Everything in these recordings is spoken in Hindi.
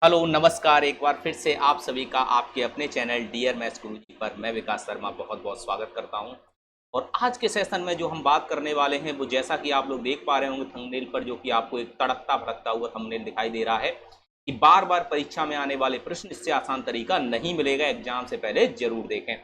हेलो नमस्कार। एक बार फिर से आप सभी का आपके अपने चैनल डियर मैथ्स गुरुजी पर मैं विकास शर्मा बहुत बहुत स्वागत करता हूं। और आज के सेशन में जो हम बात करने वाले हैं वो जैसा कि आप लोग देख पा रहे होंगे थंबनेल पर, जो कि आपको एक तड़कता भड़कता हुआ थंबनेल दिखाई दे रहा है कि बार बार परीक्षा में आने वाले प्रश्न इससे आसान तरीका नहीं मिलेगा, एग्जाम से पहले जरूर देखें।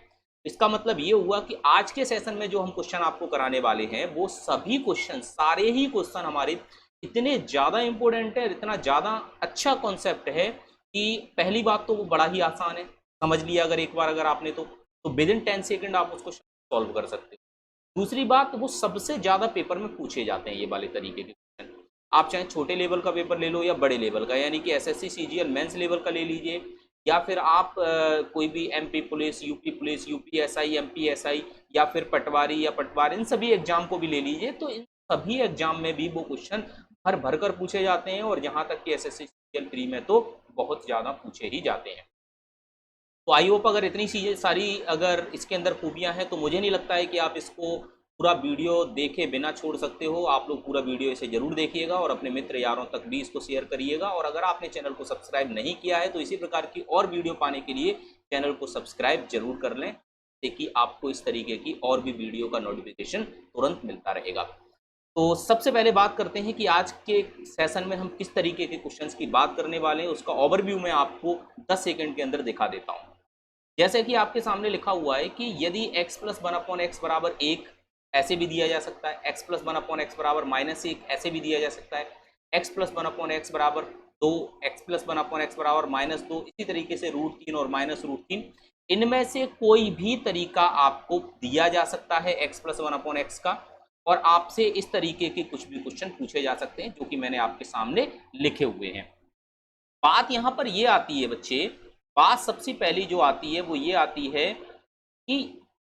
इसका मतलब ये हुआ कि आज के सेशन में जो हम क्वेश्चन आपको कराने वाले हैं वो सभी क्वेश्चन, सारे ही क्वेश्चन हमारे इतने ज़्यादा इंपॉर्टेंट है, इतना ज़्यादा अच्छा कॉन्सेप्ट है कि पहली बात तो वो बड़ा ही आसान है, समझ लिया अगर एक बार अगर आपने तो विद इन 10 सेकेंड आप उसको सॉल्व कर सकते हो। दूसरी बात, वो सबसे ज़्यादा पेपर में पूछे जाते हैं ये वाले तरीके के क्वेश्चन। आप चाहे छोटे लेवल का पेपर ले लो या बड़े लेवल का, यानी कि एसएससी सीजीएल मेंस लेवल का ले लीजिए, या फिर आप कोई भी एमपी पुलिस यूपीएसआई एमपीएसआई या फिर पटवारी या पटवारी, इन सभी एग्जाम को भी ले लीजिए, तो इन सभी एग्जाम में भी वो क्वेश्चन भर भर कर पूछे जाते हैं। और यहाँ तक कि एसएससी सीजीएल प्री में तो बहुत ज़्यादा पूछे ही जाते हैं। तो आई होप अगर इतनी चीज़ें सारी अगर इसके अंदर खूबियाँ हैं तो मुझे नहीं लगता है कि आप इसको पूरा वीडियो देखे बिना छोड़ सकते हो। आप लोग पूरा वीडियो इसे जरूर देखिएगा और अपने मित्र यारों तक भी इसको शेयर करिएगा। और अगर आपने चैनल को सब्सक्राइब नहीं किया है तो इसी प्रकार की और वीडियो पाने के लिए चैनल को सब्सक्राइब जरूर कर लें, ताकि आपको इस तरीके की और भी वीडियो का नोटिफिकेशन तुरंत मिलता रहेगा। तो सबसे पहले बात करते हैं कि आज के सेशन में हम किस तरीके के क्वेश्चंस की बात करने वाले हैं। उसका ओवरव्यू मैं आपको 10 सेकंड के अंदर दिखा देता हूं। जैसे कि आपके सामने लिखा हुआ है कि यदि x plus one upon x बराबर 1 ऐसे भी दिया जा सकता है, x plus one upon x बराबर -1 ऐसे भी दिया जा सकता है, x plus one upon x बराबर 2, x plus one upon x बराबर -2, इसी तरीके से √3 और -√3, इनमें से कोई भी तरीका आपको दिया जा सकता है x plus one upon x का। और आपसे इस तरीके के कुछ भी क्वेश्चन पूछे जा सकते हैं जो कि मैंने आपके सामने लिखे हुए हैं। बात यहाँ पर ये आती है बच्चे, बात सबसे पहली जो आती है वो ये आती है कि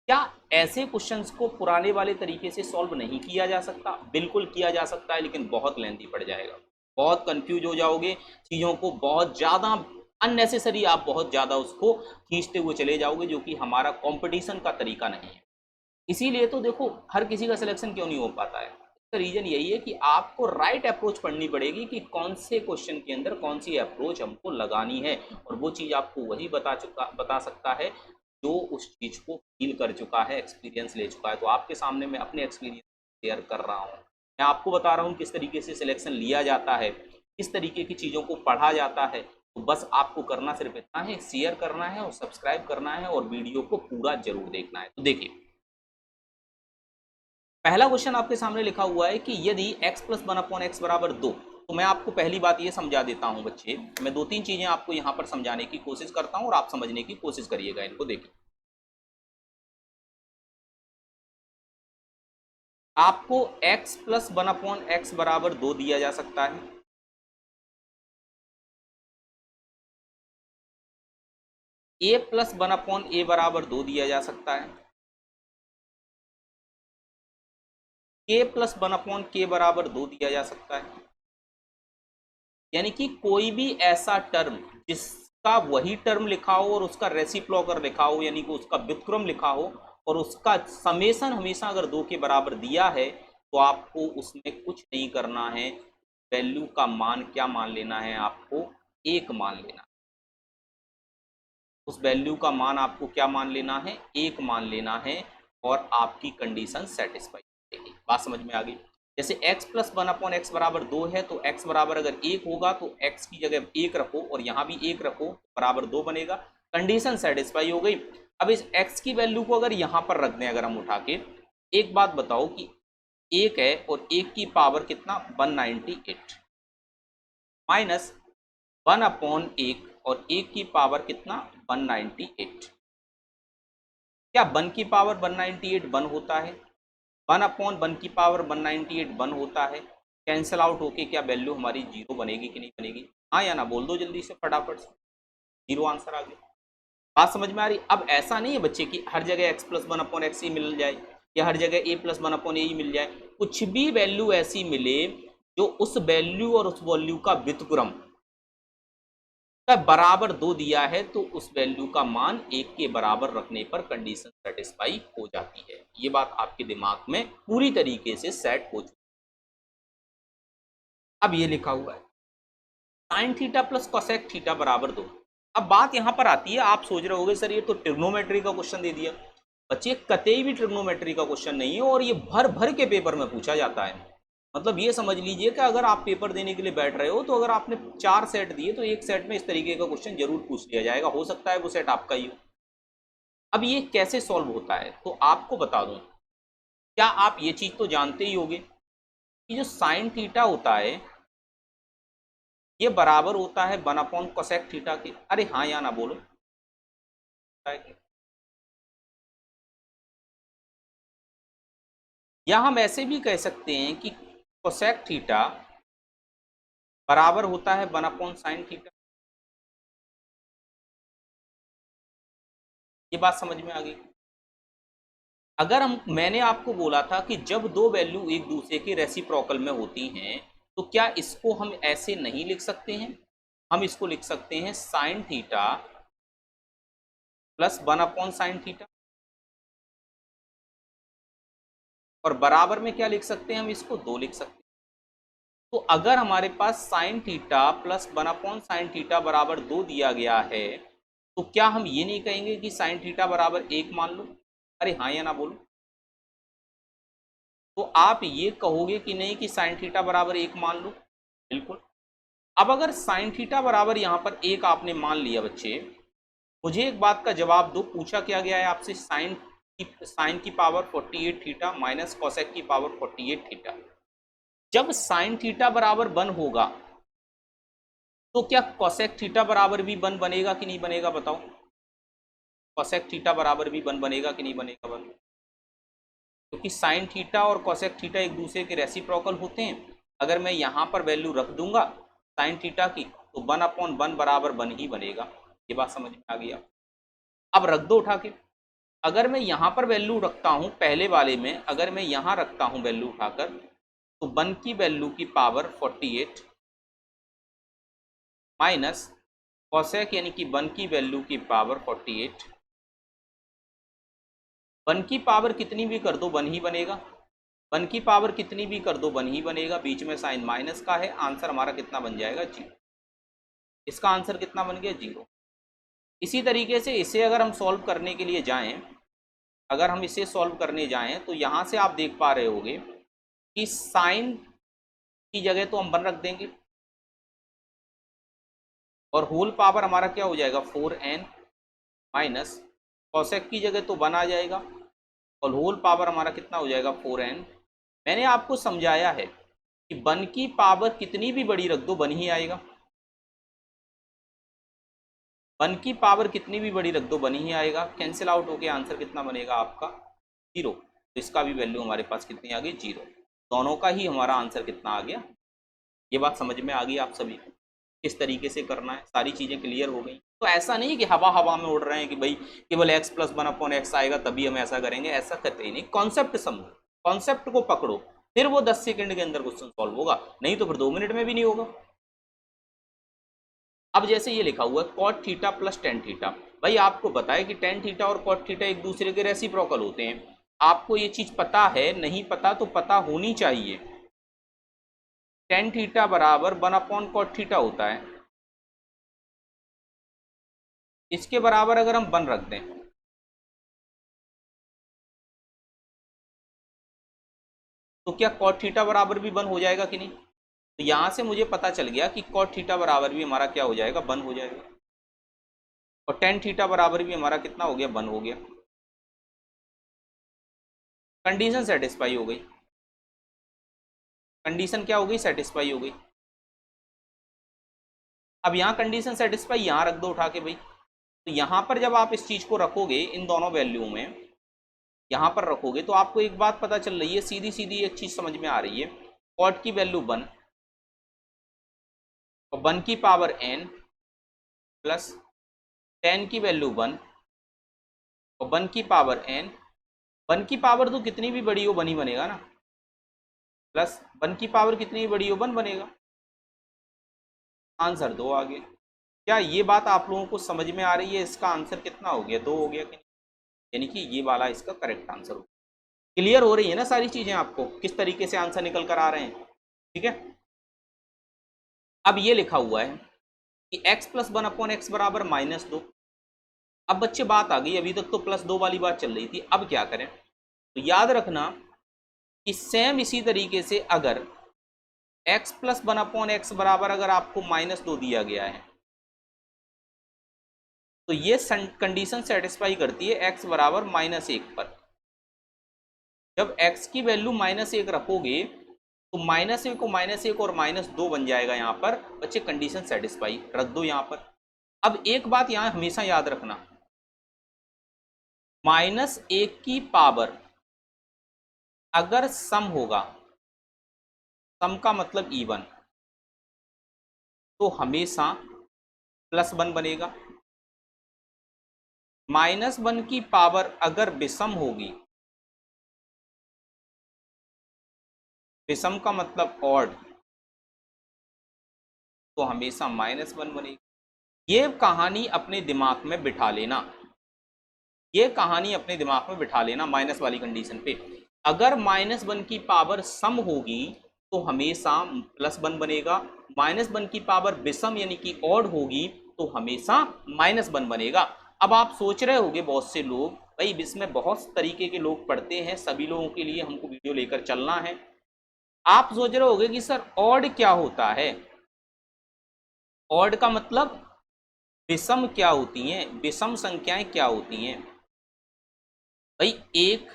क्या ऐसे क्वेश्चंस को पुराने वाले तरीके से सॉल्व नहीं किया जा सकता? बिल्कुल किया जा सकता है, लेकिन बहुत लेंथी पड़ जाएगा, बहुत कंफ्यूज हो जाओगे, चीज़ों को बहुत ज़्यादा अननेसेसरी आप बहुत ज़्यादा उसको खींचते हुए चले जाओगे, जो कि हमारा कंपटीशन का तरीका नहीं है। इसीलिए तो देखो हर किसी का सिलेक्शन क्यों नहीं हो पाता है, इसका रीजन यही है कि आपको राइट अप्रोच पढ़नी पड़ेगी कि कौन से क्वेश्चन के अंदर कौन सी अप्रोच हमको लगानी है। और वो चीज़ आपको वही बता सकता है जो उस चीज़ को फील कर चुका है, एक्सपीरियंस ले चुका है। तो आपके सामने मैं अपने एक्सपीरियंस शेयर कर रहा हूँ, मैं आपको बता रहा हूँ किस तरीके से सिलेक्शन लिया जाता है, किस तरीके की चीज़ों को पढ़ा जाता है। तो बस आपको करना सिर्फ इतना है, शेयर करना है और सब्सक्राइब करना है और वीडियो को पूरा जरूर देखना है। तो देखिए, पहला क्वेश्चन आपके सामने लिखा हुआ है कि यदि x plus one upon x बराबर 2, तो मैं आपको पहली बात ये समझा देता हूं बच्चे, मैं दो तीन चीजें आपको यहां पर समझाने की कोशिश करता हूं और आप समझने की कोशिश करिएगा इनको। देखिए, आपको x plus one upon x बराबर 2 दिया जा सकता है, a प्लस वन अपॉन ए बराबर 2 दिया जा सकता है, k प्लस वन अपॉन के बराबर 2 दिया जा सकता है। यानी कि कोई भी ऐसा टर्म जिसका वही टर्म लिखा हो और उसका रेसिप्रोकल लिखा हो, यानी कि उसका व्युत्क्रम लिखा हो और उसका समेशन हमेशा अगर 2 के बराबर दिया है, तो आपको उसमें कुछ नहीं करना है, वैल्यू का मान क्या मान लेना है, आपको 1 मान लेना है। उस वैल्यू का मान आपको क्या मान लेना है, 1 मान लेना है, और आपकी कंडीशन सेटिस्फाई होगी। बात समझ में आ गई? जैसे x plus one upon x बराबर 2 है, तो x बराबर अगर 1 होगा तो x की जगह 1 रखो और यहाँ भी 1 रखो, बराबर 2 बनेगा, कंडीशन सेटिस्फाई हो गई। अब इस x की वैल्यू को अगर यहाँ पर रख दें, अगर हम उठा के, एक बात बताओ कि 1 है और 1 की पावर कितना, 198, माइनस 1 अपॉन 1 और 1 की पावर कितना, 198। क्या 1 की पावर 198 1 होता है? 1 अपॉन 1 की पावर 198 1 होता है। कैंसिल आउट होके क्या वैल्यू हमारी जीरो बनेगी कि नहीं बनेगी? हाँ या ना बोल दो जल्दी से फटाफट से, जीरो आंसर आ गया। बात समझ में आ रही? अब ऐसा नहीं है बच्चे कि हर जगह x plus one upon x ही मिल जाए या हर जगह a plus one upon A ही मिल जाए। कुछ भी वैल्यू ऐसी मिले जो उस वैल्यू और उस वैल्यू का व्युत्क्रम का बराबर 2 दिया है, तो उस वैल्यू का मान 1 के बराबर रखने पर कंडीशन सेटिस्फाई हो जाती है। ये बात आपके दिमाग में पूरी तरीके से सेट हो चुकी है। अब ये लिखा हुआ है sign theta plus cosec theta बराबर 2। अब बात यहाँ पर आती है, आप सोच रहे होगे सर ये तो ट्रिग्नोमेट्री का क्वेश्चन दे दिया। बच्चे कतई भी ट्रिग्नोमेट्री का क्वेश्चन नहीं है और ये भर भर के पेपर में पूछा जाता है। मतलब ये समझ लीजिए कि अगर आप पेपर देने के लिए बैठ रहे हो तो अगर आपने 4 सेट दिए तो एक सेट में इस तरीके का क्वेश्चन जरूर पूछ लिया जाएगा, हो सकता है वो सेट आपका ही हो। अब ये कैसे सॉल्व होता है तो आपको बता दूं, क्या आप ये चीज तो जानते ही होंगे कि जो साइन थीटा होता है ये बराबर होता है 1 कोसेक थीटा के। अरे हाँ या ना बोलो। या हम ऐसे भी कह सकते हैं कि कोसेक थीटा बराबर होता है 1/sin थीटा। ये बात समझ में आ गई। अगर मैंने आपको बोला था कि जब दो वैल्यू एक दूसरे के रेसिप्रोकल में होती हैं तो क्या इसको हम ऐसे नहीं लिख सकते हैं? हम इसको लिख सकते हैं sign theta plus 1/sin theta, और बराबर में क्या लिख सकते हैं हम इसको 2 लिख सकते हैं। तो अगर हमारे पास sine theta plus 1/sin theta बराबर 2 दिया गया है तो क्या हम ये नहीं कहेंगे कि साइन थीटा बराबर 1 मान लो? अरे हाँ या ना बोलो। तो आप ये कहोगे कि नहीं कि साइन थीटा बराबर 1 मान लो? बिल्कुल। अब अगर साइन थीटा बराबर यहाँ पर 1 आपने मान लिया बच्चे, मुझे एक बात का जवाब दो, पूछा क्या गया है आपसे? साइन की पावर 48 थीटा माइनस कॉसेक की पावर 48 थीटा। जब साइन थीटा बराबर 1 होगा तो क्या कॉसेक थीटा बराबर भी 1 बनेगा कि नहीं बनेगा बताओ? कॉसेक थीटा बराबर भी 1 बनेगा कि नहीं बनेगा? 1, क्योंकि साइन थीटा और कॉसेक थीटा एक दूसरे के रेसिप्रोकल होते हैं। अगर मैं यहाँ पर वैल्यू रख दूंगा साइन थीटा की तो 1/1 बराबर 1 ही बनेगा। ये बात समझ में आ गया? अब रख दो उठा के। अगर मैं यहाँ पर वैल्यू रखता हूँ पहले वाले में, अगर मैं यहाँ रखता हूँ वैल्यू उठाकर तो 1 की वैल्यू की पावर 48 माइनस कॉसेक यानी कि 1 की वैल्यू की पावर 48। 1 की पावर कितनी भी कर दो 1 ही बनेगा। 1 की पावर कितनी भी कर दो 1 ही बनेगा। बीच में साइन माइनस का है। आंसर हमारा कितना बन जाएगा? 0। इसका आंसर कितना बन गया? 0। इसी तरीके से इसे अगर हम सॉल्व करने के लिए जाएं, अगर हम इसे सॉल्व करने जाएं तो यहाँ से आप देख पा रहे होगे कि साइन की जगह तो हम 1 रख देंगे और होल पावर हमारा क्या हो जाएगा? 4n माइनस कॉसेक की जगह तो 1 आ जाएगा और होल पावर हमारा कितना हो जाएगा? 4n। मैंने आपको समझाया है कि 1 की पावर कितनी भी बड़ी रख दो 1 ही आएगा। 1 की पावर कितनी भी बड़ी रख दो 1 ही आएगा। कैंसिल आउट होके आंसर कितना बनेगा आपका? 0। तो इसका भी वैल्यू हमारे पास कितनी आ गई? 0। दोनों का ही हमारा आंसर कितना आ गया? ये बात समझ में आ गई आप सभी को किस तरीके से करना है? सारी चीज़ें क्लियर हो गई। तो ऐसा नहीं कि हवा हवा में उड़ रहे हैं कि भाई केवल x प्लस 1/x आएगा तभी हम ऐसा करेंगे, ऐसा करते ही नहीं। कॉन्सेप्ट समझो, कॉन्सेप्ट को पकड़ो, फिर वो 10 सेकंड के अंदर क्वेश्चन सॉल्व होगा, नहीं तो फिर 2 मिनट में भी नहीं होगा। अब जैसे ये लिखा हुआ है cot theta plus tan theta, भाई आपको पता है कि टेन थीटा और कॉट थीटा एक दूसरे के रेसिप्रोकल होते हैं। आपको ये चीज पता है? नहीं पता तो पता होनी चाहिए। टेन थीटा बराबर 1/cot थीटा होता है। इसके बराबर अगर हम 1 रख दें तो क्या कॉट थीटा बराबर भी 1 हो जाएगा कि नहीं? तो यहां से मुझे पता चल गया कि कॉट थीटा बराबर भी हमारा क्या हो जाएगा? 1 हो जाएगा। और टेन थीटा बराबर भी हमारा कितना हो गया? 1 हो गया। कंडीशन सेटिस्फाई हो गई। कंडीशन क्या हो गई? सेटिस्फाई हो गई। अब यहाँ कंडीशन सेटिस्फाई यहाँ रख दो उठा के भाई। तो यहाँ पर जब आप इस चीज को रखोगे इन दोनों वैल्यू में, यहाँ पर रखोगे तो आपको एक बात पता चल रही है, सीधी सीधी एक चीज समझ में आ रही है। कॉट की वैल्यू 1 और 1 की पावर n प्लस टेन की वैल्यू 1 और 1 की पावर n। 1 की पावर तो कितनी भी बड़ी हो 1 ही बनेगा ना, प्लस 1 की पावर कितनी भी बड़ी हो 1 बनेगा। आंसर 2 आ गया। क्या ये बात आप लोगों को समझ में आ रही है? इसका आंसर कितना हो गया? 2 हो गया कि नहीं? यानी कि ये वाला इसका करेक्ट आंसर हो। क्लियर हो रही है ना सारी चीजें आपको, किस तरीके से आंसर निकल कर आ रहे हैं? ठीक है। अब ये लिखा हुआ है कि x प्लस 1/x बराबर -2। अब बच्चे बात आ गई, अभी तक तो +2 वाली बात चल रही थी, अब क्या करें? तो याद रखना कि सेम इसी तरीके से अगर x प्लस 1/x बराबर अगर आपको -2 दिया गया है तो ये कंडीशन सेटिस्फाई करती है x बराबर -1 पर। जब x की वैल्यू -1 रखोगे तो -1 को -1 और -2 बन जाएगा। यहाँ पर बच्चे कंडीशन सेटिस्फाई रख दो यहाँ पर। अब एक बात यहाँ हमेशा याद रखना, -1 की पावर अगर सम होगा, सम का मतलब इवन, तो हमेशा +1 बनेगा। -1 की पावर अगर विषम होगी, विषम का मतलब ऑड, तो हमेशा -1 बनेगी। ये कहानी अपने दिमाग में बिठा लेना, ये कहानी अपने दिमाग में बिठा लेना माइनस वाली कंडीशन पे। अगर -1 की पावर सम होगी तो हमेशा +1 बनेगा, -1 की पावर विषम यानी कि ऑड होगी तो हमेशा -1 बनेगा। अब आप सोच रहे होंगे बहुत से लोग, भाई इसमें बहुत तरीके के लोग पढ़ते हैं, सभी लोगों के लिए हमको वीडियो लेकर चलना है। आप सोच रहे होंगे कि सर ऑड क्या होता है, ऑड का मतलब विषम क्या होती हैं, विषम संख्याएं क्या होती हैं? भाई 1,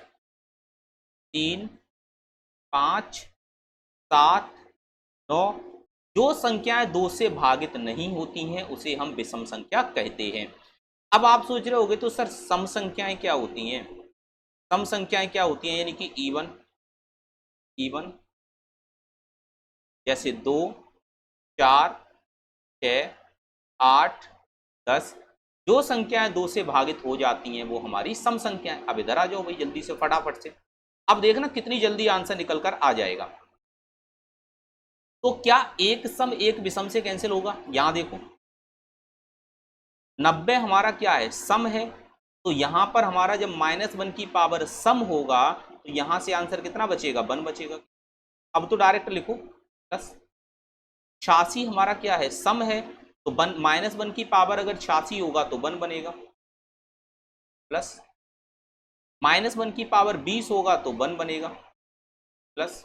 3, 5, 7, 9, जो संख्याएं 2 से भागित नहीं होती हैं उसे हम विषम संख्या कहते हैं। अब आप सोच रहे होंगे तो सर सम संख्याएं क्या होती हैं? सम संख्याएं क्या होती हैं? यानी कि इवन, इवन जैसे 2, 4, 6, 8, 10, जो संख्याएं 2 से भागित हो जाती हैं वो हमारी सम संख्याएं। अब इधर आ जाओ भाई जल्दी से फटाफट से, अब देखना कितनी जल्दी आंसर निकल कर आ जाएगा। तो क्या एक सम एक विषम से कैंसिल होगा? यहां देखो 90 हमारा क्या है, सम है, तो यहां पर हमारा जब -1 की पावर सम होगा तो यहां से आंसर कितना बचेगा, 1 बचेगा। अब तो डायरेक्ट लिखो प्लस। 86 हमारा क्या है, सम है, तो -1 की पावर अगर 86 होगा तो 1 बनेगा, प्लस -1 की पावर 20 होगा तो 1 बनेगा, प्लस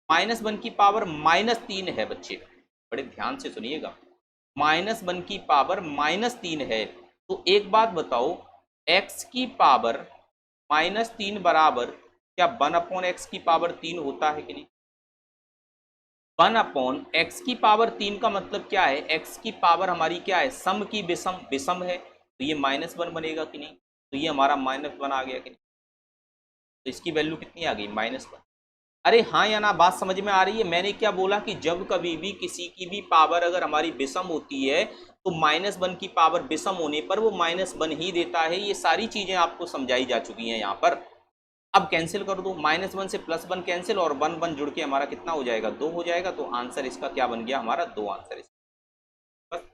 -1 की पावर -3 है बच्चे, बड़े ध्यान से सुनिएगा, -1 की पावर -3 है, तो एक बात बताओ x की पावर -3 बराबर क्या 1/x की पावर 3 होता है कि नहीं? 1/x की पावर 3 का मतलब क्या है, x की पावर हमारी क्या है, सम की विषम, विषम है, तो ये -1 बनेगा कि नहीं? तो ये हमारा -1 आ गया कि नहीं? तो इसकी वैल्यू कितनी आ गई, -1। अरे हाँ या ना, बात समझ में आ रही है? मैंने क्या बोला कि जब कभी भी किसी की भी पावर अगर हमारी विषम होती है तो -1 की पावर विषम होने पर वो -1 ही देता है। ये सारी चीजें आपको समझाई जा चुकी हैं यहाँ पर। अब कैंसिल कर दो, -1 से +1 कैंसिल और 1 1 जुड़ के हमारा कितना हो जाएगा, 2 हो जाएगा। तो आंसर इसका क्या बन गया हमारा, 2 आंसर इसका। बस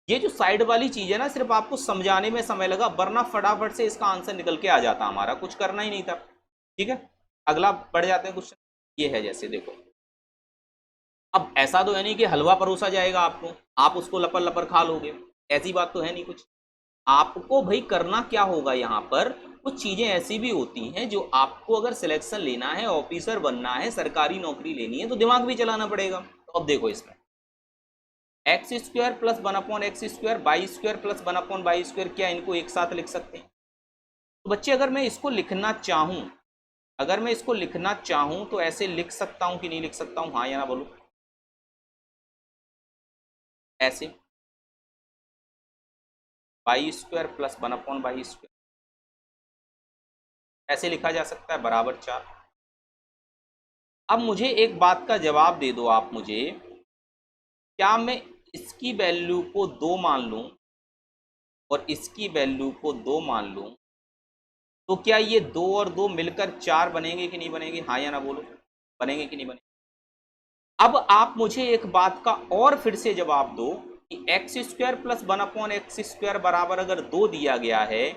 ये जो साइड वाली चीज है ना, सिर्फ आपको समझाने में समय लगा, वरना फटाफट से इसका आंसर निकल के आ जाता, हमारा कुछ करना ही नहीं था। ठीक है, अगला बढ़ जाते हैं क्वेश्चन। ये है जैसे देखो, अब ऐसा तो है नहीं कि हलवा परोसा जाएगा आपको, आप उसको लपर लपर खा लोगे, ऐसी बात तो है नहीं कुछ। आपको भाई करना क्या होगा, यहाँ पर कुछ चीजें ऐसी भी होती हैं जो आपको अगर सिलेक्शन लेना है, ऑफिसर बनना है, सरकारी नौकरी लेनी है तो दिमाग भी चलाना पड़ेगा। तो अब देखो इसमें x² + 1/x², y² + 1/y², क्या इनको एक साथ लिख सकते हैं? तो बच्चे अगर मैं इसको लिखना चाहूं, अगर मैं इसको लिखना चाहूं तो ऐसे लिख सकता हूं कि नहीं लिख सकता हूं, हाँ या ना बोलो? ऐसे y² + 1/y², ऐसे लिखा जा सकता है, बराबर 4। अब मुझे एक बात का जवाब दे दो आप मुझे, क्या मैं इसकी वैल्यू को 2 मान लूं और इसकी वैल्यू को 2 मान लूं तो क्या ये 2 और 2 मिलकर 4 बनेंगे कि नहीं बनेंगे, हाँ या ना बोलो? बनेंगे कि नहीं बनेंगे? अब आप मुझे एक बात का और फिर से जवाब दो कि x² + 1/x² बराबर अगर 2 दिया गया है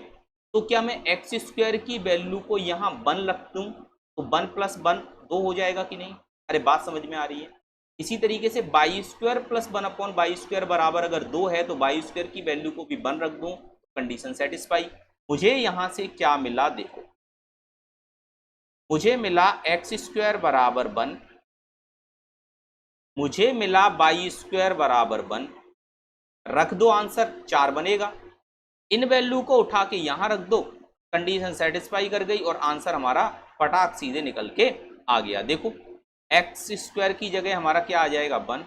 तो क्या मैं x² की वैल्यू को यहाँ 1 रख दूं तो 1 + 1 2 हो जाएगा कि नहीं? अरे बात समझ में आ रही है? इसी तरीके से by square plus 1 by square बराबर अगर 2 है तो बाई स्क्वायर की वैल्यू को भी 1 रख दूं, कंडीशन सेटिस्फाई। मुझे यहां से क्या मिला देखो, मुझे मिला एक्स स्क्वायर बराबर 1, मुझे मिला बाई स्क्वायर बराबर 1, रख दो आंसर 4 बनेगा। इन वैल्यू को उठा के यहां रख दो, कंडीशन सेटिस्फाई कर गई और आंसर हमारा फटाक सीधे निकल के आ गया। देखो एक्स स्क्वायर की जगह हमारा क्या आ जाएगा 1,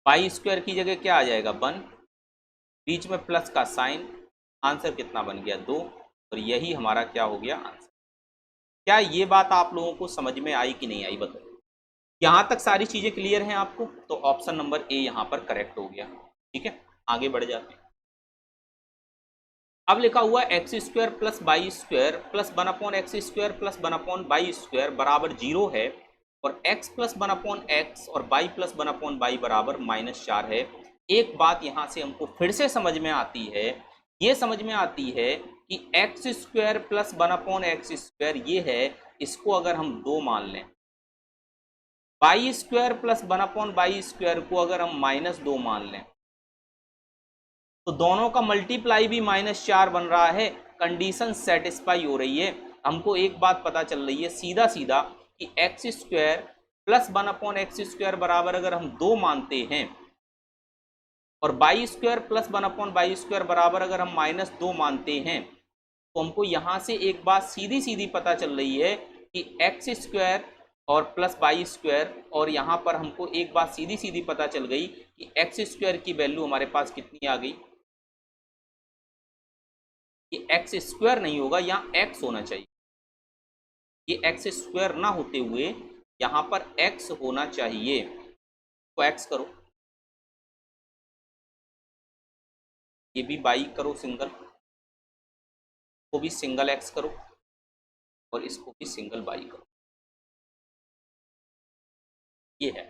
बाई स्क्वायर की जगह क्या आ जाएगा 1, बीच में प्लस का साइन, आंसर कितना बन गया 2, और यही हमारा क्या हो गया आंसर। क्या ये बात आप लोगों को समझ में आई कि नहीं आई बताओ। यहां तक सारी चीजें क्लियर हैं आपको, तो ऑप्शन नंबर ए यहां पर करेक्ट हो गया। ठीक है, आगे बढ़ जाते हैं। अब लिखा हुआ x square plus by square plus 1/x square plus 1/y square बराबर 0 है, और x प्लस 1/x और y प्लस 1/y बराबर -4 है। एक बात यहां से हमको फिर से समझ में आती है, ये समझ में आती है कि x square plus 1/x square ये है, इसको अगर हम 2 मान लें, by square plus 1/y square को अगर हम -2 मान लें, तो दोनों का मल्टीप्लाई भी -4 बन रहा है, कंडीशन सेटिस्फाई हो रही है। हमको एक बात पता चल रही है सीधा सीधा कि x square plus 1/x square बराबर अगर हम 2 मानते हैं, और by square plus 1/y square बराबर अगर हम -2 मानते हैं, तो हमको यहां से एक बात सीधी सीधी पता चल रही है कि एक्स स्क्वायर और प्लस बाई स्क्वायर, और यहाँ पर हमको एक बात सीधी सीधी पता चल गई कि एक्स स्क्वायर की वैल्यू हमारे पास कितनी आ गई, कि एक्स स्क्वायर नहीं होगा, यहाँ एक्स होना चाहिए। ये एक्स स्क्वायर ना होते हुए यहाँ पर एक्स होना चाहिए, तो एक्स करो, ये भी बाई करो सिंगल, को भी सिंगल एक्स करो, और इसको भी सिंगल बाई करो, ये है।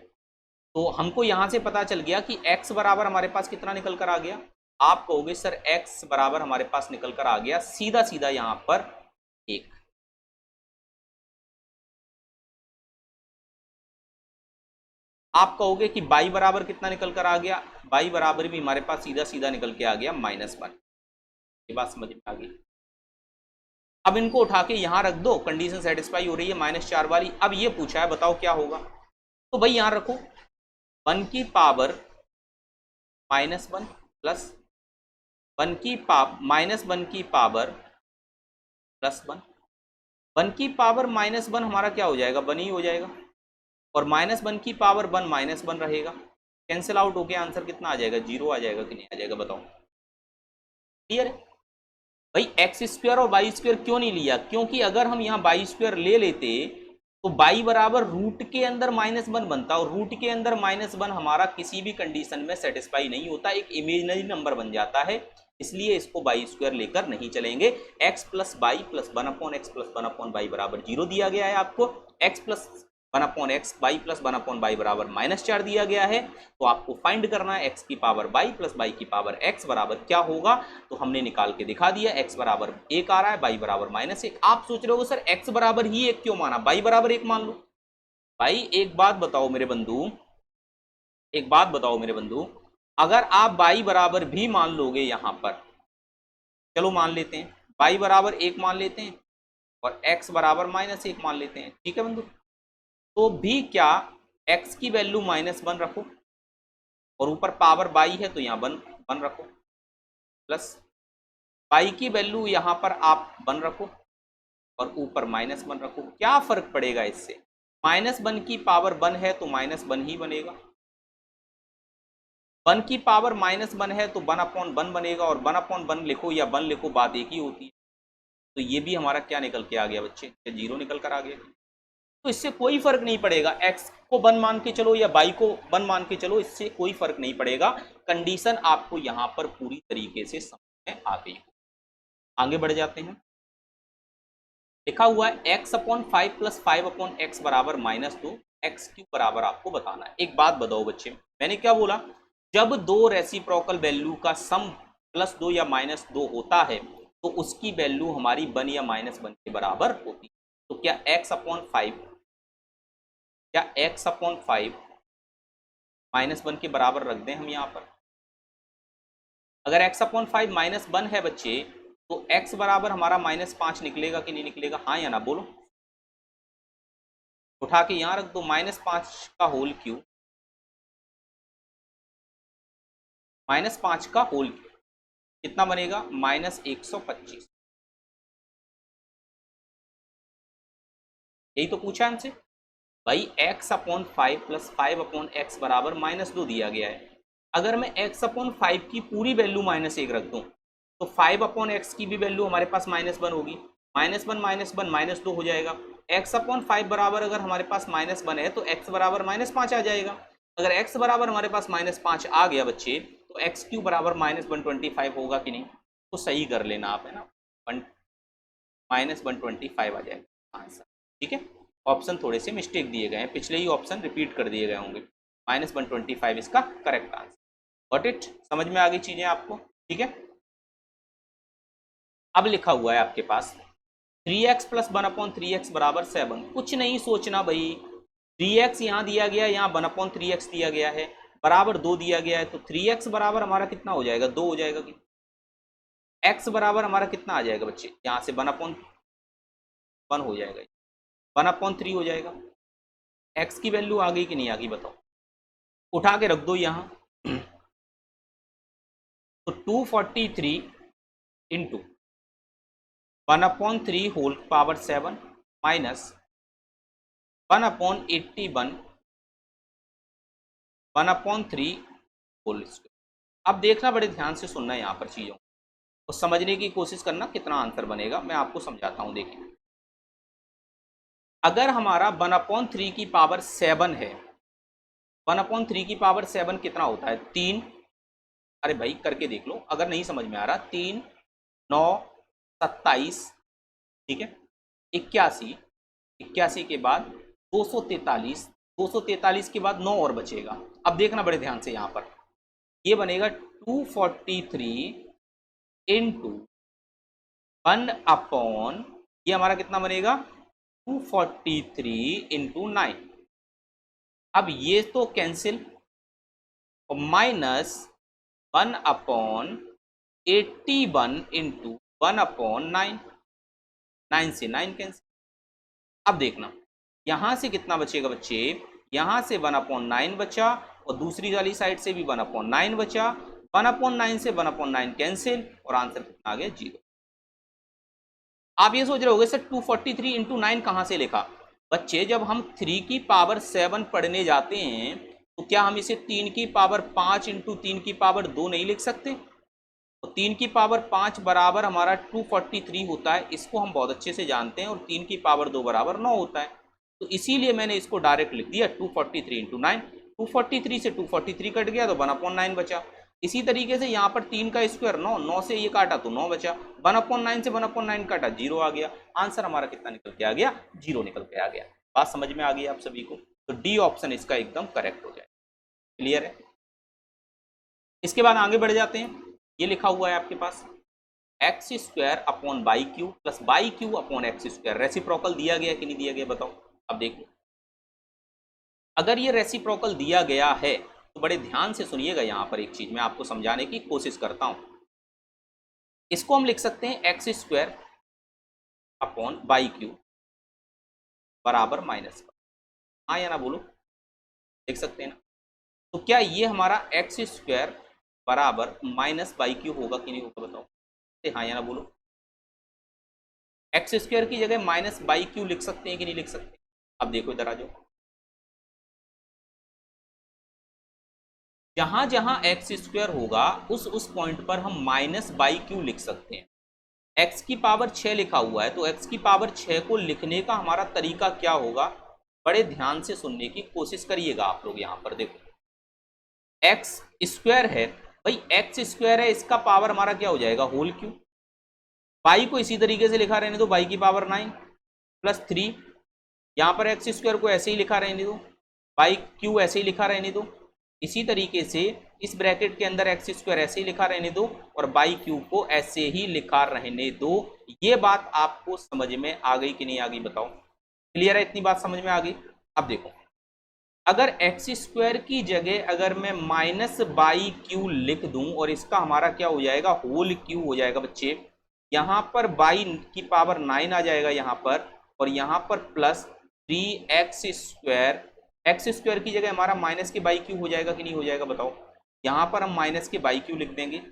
तो हमको यहां से पता चल गया कि x बराबर हमारे पास कितना निकल कर आ गया। आप कहोगे सर x बराबर हमारे पास निकल कर आ गया सीधा सीधा यहां पर 1। आप कहोगे कि y बराबर कितना निकल कर आ गया, y बराबर भी हमारे पास सीधा सीधा निकल के आ गया -1। ये बात समझ में आ गई। अब इनको उठा के यहां रख दो, कंडीशन सेटिस्फाई हो रही है -4 वाली। अब ये पूछा है बताओ क्या होगा, तो भाई यहां रखो 1 की पावर -1 प्लस 1 की पावर +1, 1 की पावर -1 हमारा क्या हो जाएगा 1 ही हो जाएगा, और -1 की पावर 1 -1 रहेगा, कैंसिल आउट होके आंसर कितना आ जाएगा 0 आ जाएगा कि नहीं आ जाएगा बताओ। क्लियर है भाई। एक्स स्क्वायर और वाई स्क्वायर क्यों नहीं लिया, क्योंकि अगर हम यहाँ वाई स्क्वायर ले लेते तो बाई बराबर रूट के अंदर -1 बनता, और रूट के अंदर -1 हमारा किसी भी कंडीशन में सेटिस्फाई नहीं होता, एक इमेजिनरी नंबर बन जाता है, इसलिए इसको बाई स्क्वायर लेकर नहीं चलेंगे। x plus by plus 1/x plus 1/y बराबर 0 दिया गया है आपको, x plus 1/x by plus 1/y बराबर -4 दिया गया है, तो आपको फाइंड करना है x की पावर बाई प्लस बाई की पावर x बराबर क्या होगा। तो हमने निकाल के दिखा दिया, x बराबर 1 आ रहा है, बाई बराबर -1। आप सोच रहे हो सर x बराबर ही 1 क्यों माना, बाई बराबर 1 मान लो। भाई एक बात बताओ मेरे बंधु, एक बात बताओ मेरे बंधु, अगर आप बाई बराबर भी मान लोगे यहां पर, चलो मान लेते हैं बाई बराबर 1 मान लेते हैं, और x बराबर -1 मान लेते हैं, ठीक है बंधु, तो भी क्या x की वैल्यू -1 रखो, और ऊपर पावर बाई है तो यहाँ 1 रखो, प्लस बाई की वैल्यू यहाँ पर आप 1 रखो, और ऊपर -1 रखो। क्या फर्क पड़ेगा इससे, -1 की पावर 1 है तो -1 ही बनेगा, 1 की पावर -1 है तो 1/1 बनेगा, और 1/1 लिखो या 1 लिखो बात एक ही होती है। तो ये भी हमारा क्या निकल के आ गया बच्चे, 0 निकल कर आ गया। तो इससे कोई फर्क नहीं पड़ेगा, x को 1 मान के चलो या y को 1 मान के चलो, इससे कोई फर्क नहीं पड़ेगा। कंडीशन आपको यहां पर पूरी तरीके से समझ में आ गई। आगे बढ़ जाते हैं। लिखा हुआ है x/5 + 5/x बराबर -2, x³ बराबर आपको बताना है। एक बात बताओ बच्चे, मैंने क्या बोला, जब दो रेसिप्रोकल वैल्यू का सम +2 या -2 होता है तो उसकी वैल्यू हमारी 1 या -1 के बराबर होती है। तो क्या x/5 क्या x अपॉन 5 -1 के बराबर रख दें हम यहाँ पर? अगर x अपॉन 5 -1 है बच्चे, तो x बराबर हमारा -5 निकलेगा कि नहीं निकलेगा? हाँ या ना बोलो। उठा के यहाँ रख दो, -5 का होल क्यूब, -5 का होल क्यूब कितना बनेगा? -125। यही तो पूछा हमसे भाई। x upon 5 plus 5 upon x बराबर -2 दिया गया है। अगर मैं x अपॉन 5 की पूरी वैल्यू -1 रख दूं, तो 5 अपॉन एक्स की भी वैल्यू हमारे पास -1 होगी। -1 -2 हो जाएगा। x अपॉन 5 बराबर अगर हमारे पास -1 है, तो x बराबर -5 आ जाएगा। अगर x बराबर हमारे पास -5 आ गया बच्चे, तो एक्स क्यू बराबर -125 होगा कि नहीं? तो सही कर लेना आप, है ना, -125 आ जाएगा आंसर। ठीक है, ऑप्शन थोड़े से मिस्टेक दिए गए हैं, पिछले ही ऑप्शन रिपीट कर दिए गए होंगे। -125 इसका करेक्ट आंसर। Got it? समझ में आ गई चीजें आपको? ठीक है, अब लिखा हुआ है आपके पास 3x प्लस 1/3x बराबर 7। कुछ नहीं सोचना भाई, 3x यहाँ दिया गया, यहाँ 1/3x दिया गया है, बराबर 2 दिया गया है, तो 3x बराबर हमारा कितना हो जाएगा? 2 हो जाएगा। कि x बराबर हमारा कितना आ जाएगा बच्चे? यहाँ से 1/1 हो जाएगा, 1/3 हो जाएगा। x की वैल्यू आ गई कि नहीं आ गई बताओ? उठा के रख दो यहाँ। तो 243 into 1/3 whole power 7 minus 1/81 1/3 whole square. अब देखना, बड़े ध्यान से सुनना यहाँ पर चीज़ों को समझने की कोशिश करना, कितना आंसर बनेगा मैं आपको समझाता हूँ। देखिए, अगर हमारा 1/3 की पावर 7 है, 1/3 की पावर 7 कितना होता है? 3। अरे भाई करके देख लो, अगर नहीं समझ में आ रहा। 3 9 27, ठीक है, 81, 81 के बाद 243, 243 के बाद 9 और बचेगा। अब देखना बड़े ध्यान से, यहाँ पर ये बनेगा 243 इंटू 1/, ये हमारा कितना बनेगा? 243 इंटू 9। अब ये तो कैंसिल, और माइनस 1/81 इंटू 1/9, 9 से 9 कैंसिल। अब देखना यहां से कितना बचेगा बच्चे? यहां से 1/9 बचा, और दूसरी वाली साइड से भी 1/9 बचा। 1/9 से 1/9 कैंसिल, और आंसर कितना आ गया? 0। आप ये सोच रहे होगे सर 243 इंटू 9 कहां से लिखा? बच्चे जब हम 3 की पावर 7 पढ़ने जाते हैं, तो क्या हम इसे 3 की पावर 5 इंटू 3 की पावर 2 नहीं लिख सकते? तो 3 की पावर 5 बराबर हमारा 243 होता है, इसको हम बहुत अच्छे से जानते हैं, और 3 की पावर 2 बराबर 9 होता है। तो इसीलिए मैंने इसको डायरेक्ट लिख दिया 243 इंटू 9। 243 से 243 कट गया, तो 1/9 बचा। इसी तरीके से यहाँ पर 3 का स्क्वायर 9, 9 से ये काटा तो 9 बचा, 1/9 से 1/9 काटा 0 आ गया। आंसर हमारा कितना निकल के आ गया? 0 निकल के आ गया। बात समझ में आ गई आप सभी को? तो डी ऑप्शन इसका एकदम करेक्ट हो जाए। क्लियर है? इसके बाद आगे बढ़ जाते हैं। ये लिखा हुआ है आपके पास x² upon by Q plus by Q upon x²। Reciprocal दिया गया कि नहीं दिया गया बताओ? अब देखो, अगर ये रेसिप्रोकल दिया गया है, तो बड़े ध्यान से सुनिएगा, यहाँ पर एक चीज मैं आपको समझाने की कोशिश करता हूं। इसको हम लिख सकते हैं x² अपॉन बाई क्यू बराबर -1। हाँ या ना बोलो? लिख सकते हैं ना? तो क्या ये हमारा x² बराबर -बाई क्यू होगा कि नहीं होगा बताओ? हाँ या ना बोलो? x² की जगह -बाई क्यू लिख सकते हैं कि नहीं लिख सकते? अब देखो इधर आ जाओ, जहां जहां x² होगा उस पॉइंट पर हम -बाई क्यू लिख सकते हैं। x की पावर 6 लिखा हुआ है, तो x की पावर 6 को लिखने का हमारा तरीका क्या होगा? बड़े ध्यान से सुनने की कोशिश करिएगा आप लोग। यहाँ पर देखो, x² है भाई, x² है, इसका पावर हमारा क्या हो जाएगा? Whole Q. बाई को इसी तरीके से लिखा रहने दो, बाई की पावर 9 प्लस 3। यहाँ पर x² को ऐसे ही लिखा रहने दो, बाई क्यू ऐसे ही लिखा रहने दो। इसी तरीके से इस ब्रैकेट के अंदर x² ऐसे ही लिखा रहने दो, और बाई क्यू को ऐसे ही लिखा रहने दो। ये बात आपको समझ में आ गई कि नहीं आ गई बताओ? क्लियर है? इतनी बात समझ में आ गई? अब देखो, अगर एक्स स्क्वायर की जगह अगर मैं माइनस बाई क्यू लिख दूं और इसका हमारा क्या हो जाएगा, होल क्यू हो जाएगा बच्चे। यहां पर बाई की पावर 9 आ जाएगा यहां पर, और यहां पर plus 3x square. X square की जगह हमारा माइनस के बाई क्यू हो जाएगा कि नहीं हो जाएगा बताओ। यहां पर हम माइनस के बाई क्यू लिख देंगे,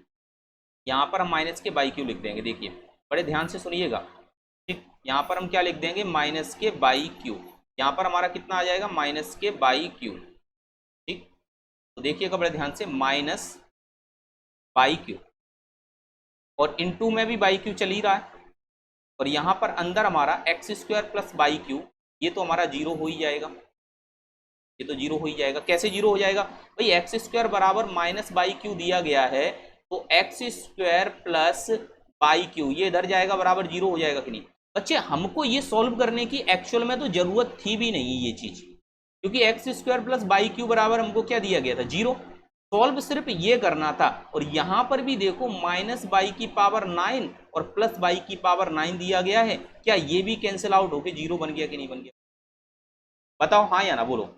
यहां पर हम माइनस के बाई क्यू लिख देंगे। देखिए बड़े ध्यान से सुनिएगा, ठीक। यहां पर हम क्या लिख देंगे, माइनस के बाई क्यू। यहां पर हमारा कितना आ जाएगा, माइनस के बाई क्यू, ठीक। तो देखिएगा बड़े ध्यान से, माइनस बाई क्यू, और इनटू में भी बाई क्यू चल ही रहा है, और यहां पर अंदर हमारा x square plus by Q, ये तो हमारा जीरो हो ही जाएगा, ये तो जीरो हो ही जाएगा। कैसे जीरो हो जाएगा भाई, एक्स स्क्वायर बराबर माइनस बाई क्यू दिया गया है, तो x square plus by Q ये इधर जाएगा, बराबर जीरो हो जाएगा कि नहीं। बच्चे हमको ये सॉल्व करने की एक्चुअल में तो जरूरत थी भी नहीं ये चीज, क्योंकि x square plus by Q बराबर हमको क्या दिया गया था, जीरो। सॉल्व सिर्फ ये करना था, और यहां पर भी देखो माइनस बाई की पावर 9 और प्लस बाई की पावर 9 दिया गया है, क्या ये भी कैंसिल आउट होके जीरो बन गया कि नहीं बन गया, बताओ हाँ या ना बोलो।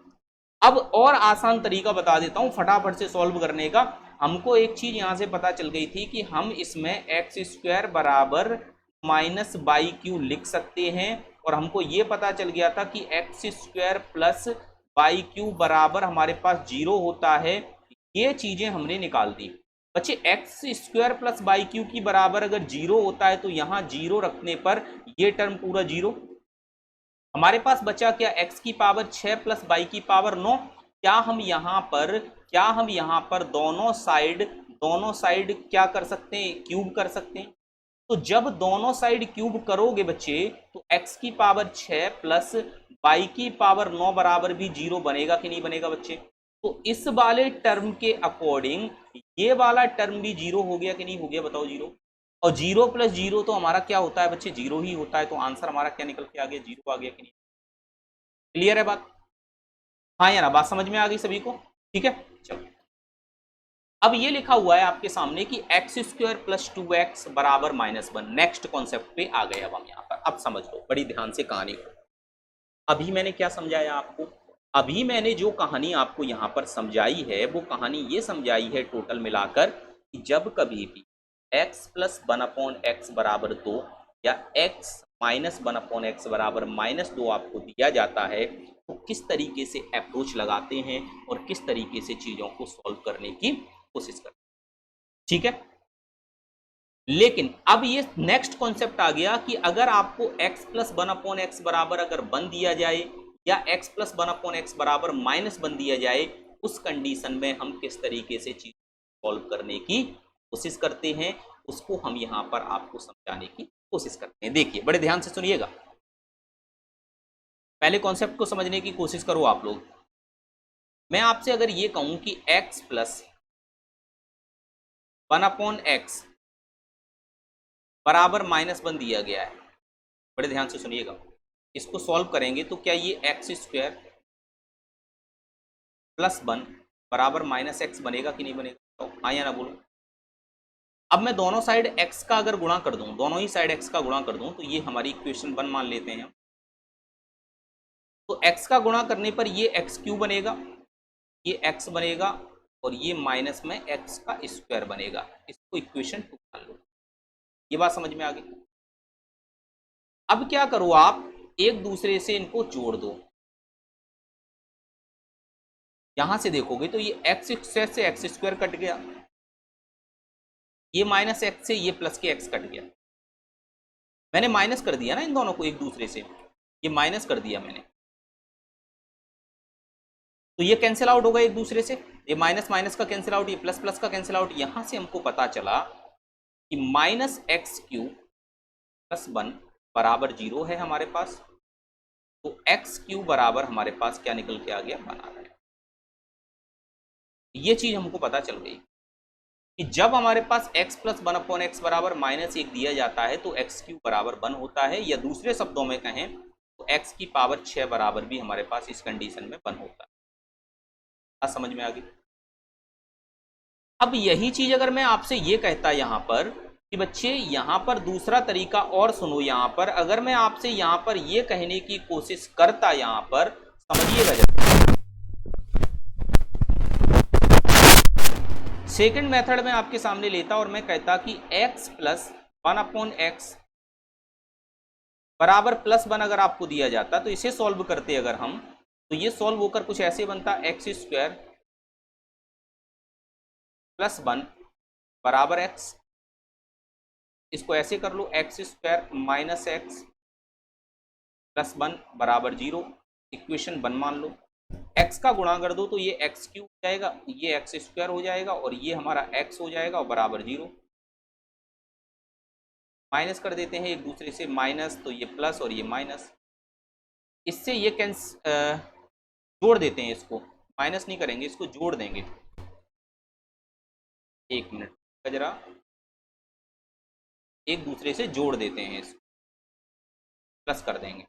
अब और आसान तरीका बता देता हूं फटाफट से सॉल्व करने का। हमको एक चीज यहां से पता चल गई थी कि हम इसमें एक्स स्क्वायर बराबर माइनस बाई क्यू लिख सकते हैं, और हमको ये पता चल गया था कि x square plus by Q बराबर हमारे पास जीरो होता है। ये चीजें हमने निकाल दी बच्चे। X square plus by Q की बराबर अगर जीरो होता है तो यहां जीरो रखने पर ये टर्म पूरा जीरो। हमारे पास बचा क्या, x की पावर 6 प्लस बाई की पावर 9। क्या हम यहाँ पर दोनों साइड क्या कर सकते हैं, क्यूब कर सकते हैं। तो जब दोनों साइड क्यूब करोगे बच्चे, तो x की पावर 6 प्लस बाई की पावर 9 बराबर भी जीरो बनेगा कि नहीं बनेगा बच्चे। तो इस वाले टर्म के अकॉर्डिंग ये वाला टर्म भी जीरो हो गया कि नहीं हो गया, बताओ जीरो। और जीरो प्लस जीरो तो हमारा क्या होता है बच्चे, जीरो ही होता है। तो आंसर हमारा क्या निकल के आ गया, जीरो आ गया कि नहीं। क्लियर है बात, हाँ या ना, बात समझ में आ गई सभी को, ठीक है। चलो अब ये लिखा हुआ है आपके सामने कि एक्स स्क्वायर प्लस 2x बराबर -1। नेक्स्ट कॉन्सेप्ट पे आ गए अब हम यहाँ पर। अब समझ लो बड़ी ध्यान से कहानी को। अभी मैंने क्या समझाया आपको, अभी मैंने जो कहानी आपको यहाँ पर समझाई है वो कहानी ये समझाई है टोटल मिलाकर कि जब कभी भी x प्लस 1/x बराबर 2 या x माइनस 1/x बराबर -2 आपको दिया जाता है, तो किस तरीके से अप्रोच लगाते हैं और किस तरीके से चीजों को सॉल्व करने की कोशिश करते हैं, ठीक है। लेकिन अब ये नेक्स्ट कॉन्सेप्ट आ गया कि अगर आपको x प्लस 1/x बराबर अगर 1 दिया जाए या x प्लस 1/x बराबर -1 दिया जाए, उस कंडीशन में हम किस तरीके से चीज सॉल्व करने की कोशिश करते हैं, उसको हम यहां पर आपको समझाने की कोशिश करते हैं। देखिए बड़े ध्यान से सुनिएगा, पहले कॉन्सेप्ट को समझने की कोशिश करो आप लोग। मैं आपसे अगर ये कहूं कि x प्लस 1/x बराबर -1 दिया गया है, बड़े ध्यान से सुनिएगा, इसको सॉल्व करेंगे तो क्या ये एक्स स्क्वायर प्लस 1 बराबर -x बनेगा कि नहीं बनेगा, तो हाँ या ना बोलो। अब मैं दोनों साइड x का अगर गुणा कर दूं, दोनों ही साइड x का गुणा कर दूं, तो ये हमारी इक्वेशन 1 मान लेते हैं। तो x का गुणा करने पर ये एक्स क्यू बनेगा, ये x बनेगा, और ये माइनस में x का स्क्वायर बनेगा। इसको इक्वेशन 2 मान लो। ये बात समझ में आ गई। अब क्या करो, आप एक दूसरे से इनको जोड़ दो। यहां से देखोगे तो ये एक्स स्क्वायर से एक्स स्क्वायर कट गया, ये माइनस एक्स से ये प्लस के एक्स कट गया। मैंने माइनस कर दिया ना इन दोनों को एक दूसरे से, ये माइनस कर दिया मैंने, तो ये कैंसिल आउट होगा एक दूसरे से। ये माइनस माइनस का कैंसिल आउट, ये प्लस प्लस का कैंसिल आउट। यहां से हमको पता चला कि -x³ + 1 बराबर 0 है हमारे पास। तो x³ बराबर हमारे पास क्या निकल के आ गया, बना रहा है। ये चीज हमको पता चल गई कि जब हमारे पास x + 1/x बराबर -1 दिया जाता है तो x³ बराबर 1 होता है, या दूसरे शब्दों में कहें तो x की पावर 6 बराबर भी हमारे पास इस कंडीशन में 1 होता है। समझ में आ गई। अब यही चीज अगर मैं आपसे ये कहता यहां पर कि बच्चे यहां पर दूसरा तरीका और सुनो, यहां पर अगर मैं आपसे यहां पर ये कहने की कोशिश करता, यहां पर समझिएगा जरा, सेकंड मेथड में आपके सामने लेता और मैं कहता कि x प्लस 1/x बराबर +1 अगर आपको दिया जाता तो इसे सॉल्व करते अगर हम, तो ये सॉल्व होकर कुछ ऐसे बनता x² + 1 बराबर x। इसको ऐसे कर लो x² - x + 1 बराबर 0। इक्वेशन 1 मान लो। x का गुणा कर दो तो ये x³ हो जाएगा, ये x² हो जाएगा और ये हमारा x हो जाएगा और बराबर 0। माइनस कर देते हैं एक दूसरे से, माइनस तो ये प्लस और ये माइनस, इससे ये जोड़ देते हैं इसको, माइनस नहीं करेंगे, इसको जोड़ देंगे। एक मिनट जरा, एक दूसरे से जोड़ देते हैं इसको, प्लस कर देंगे।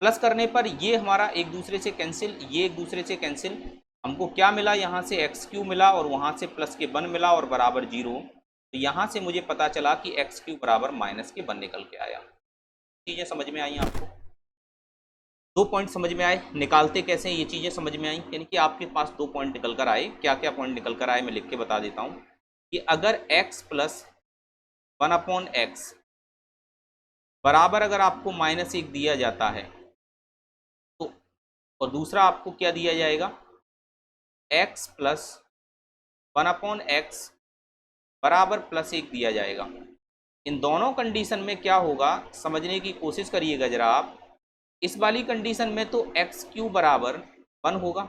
प्लस करने पर ये हमारा एक दूसरे से कैंसिल, ये एक दूसरे से कैंसिल, हमको क्या मिला, यहाँ से x³ मिला और वहाँ से प्लस के 1 मिला और बराबर 0। तो यहाँ से मुझे पता चला कि x³ बराबर माइनस के 1 निकल के आया। चीज़ें समझ में आई आपको? 2 पॉइंट समझ में आए, निकालते कैसे ये चीज़ें समझ में आई, यानी कि आपके पास 2 पॉइंट निकल कर आए। क्या क्या पॉइंट निकल कर आए मैं लिख के बता देता हूँ कि अगर x प्लस 1/x बराबर अगर आपको -1 दिया जाता है तो, और दूसरा आपको क्या दिया जाएगा, x प्लस 1/x बराबर +1 दिया जाएगा। इन दोनों कंडीशन में क्या होगा समझने की कोशिश करिएगा जरा आप। इस वाली कंडीशन में तो x³ बराबर 1 होगा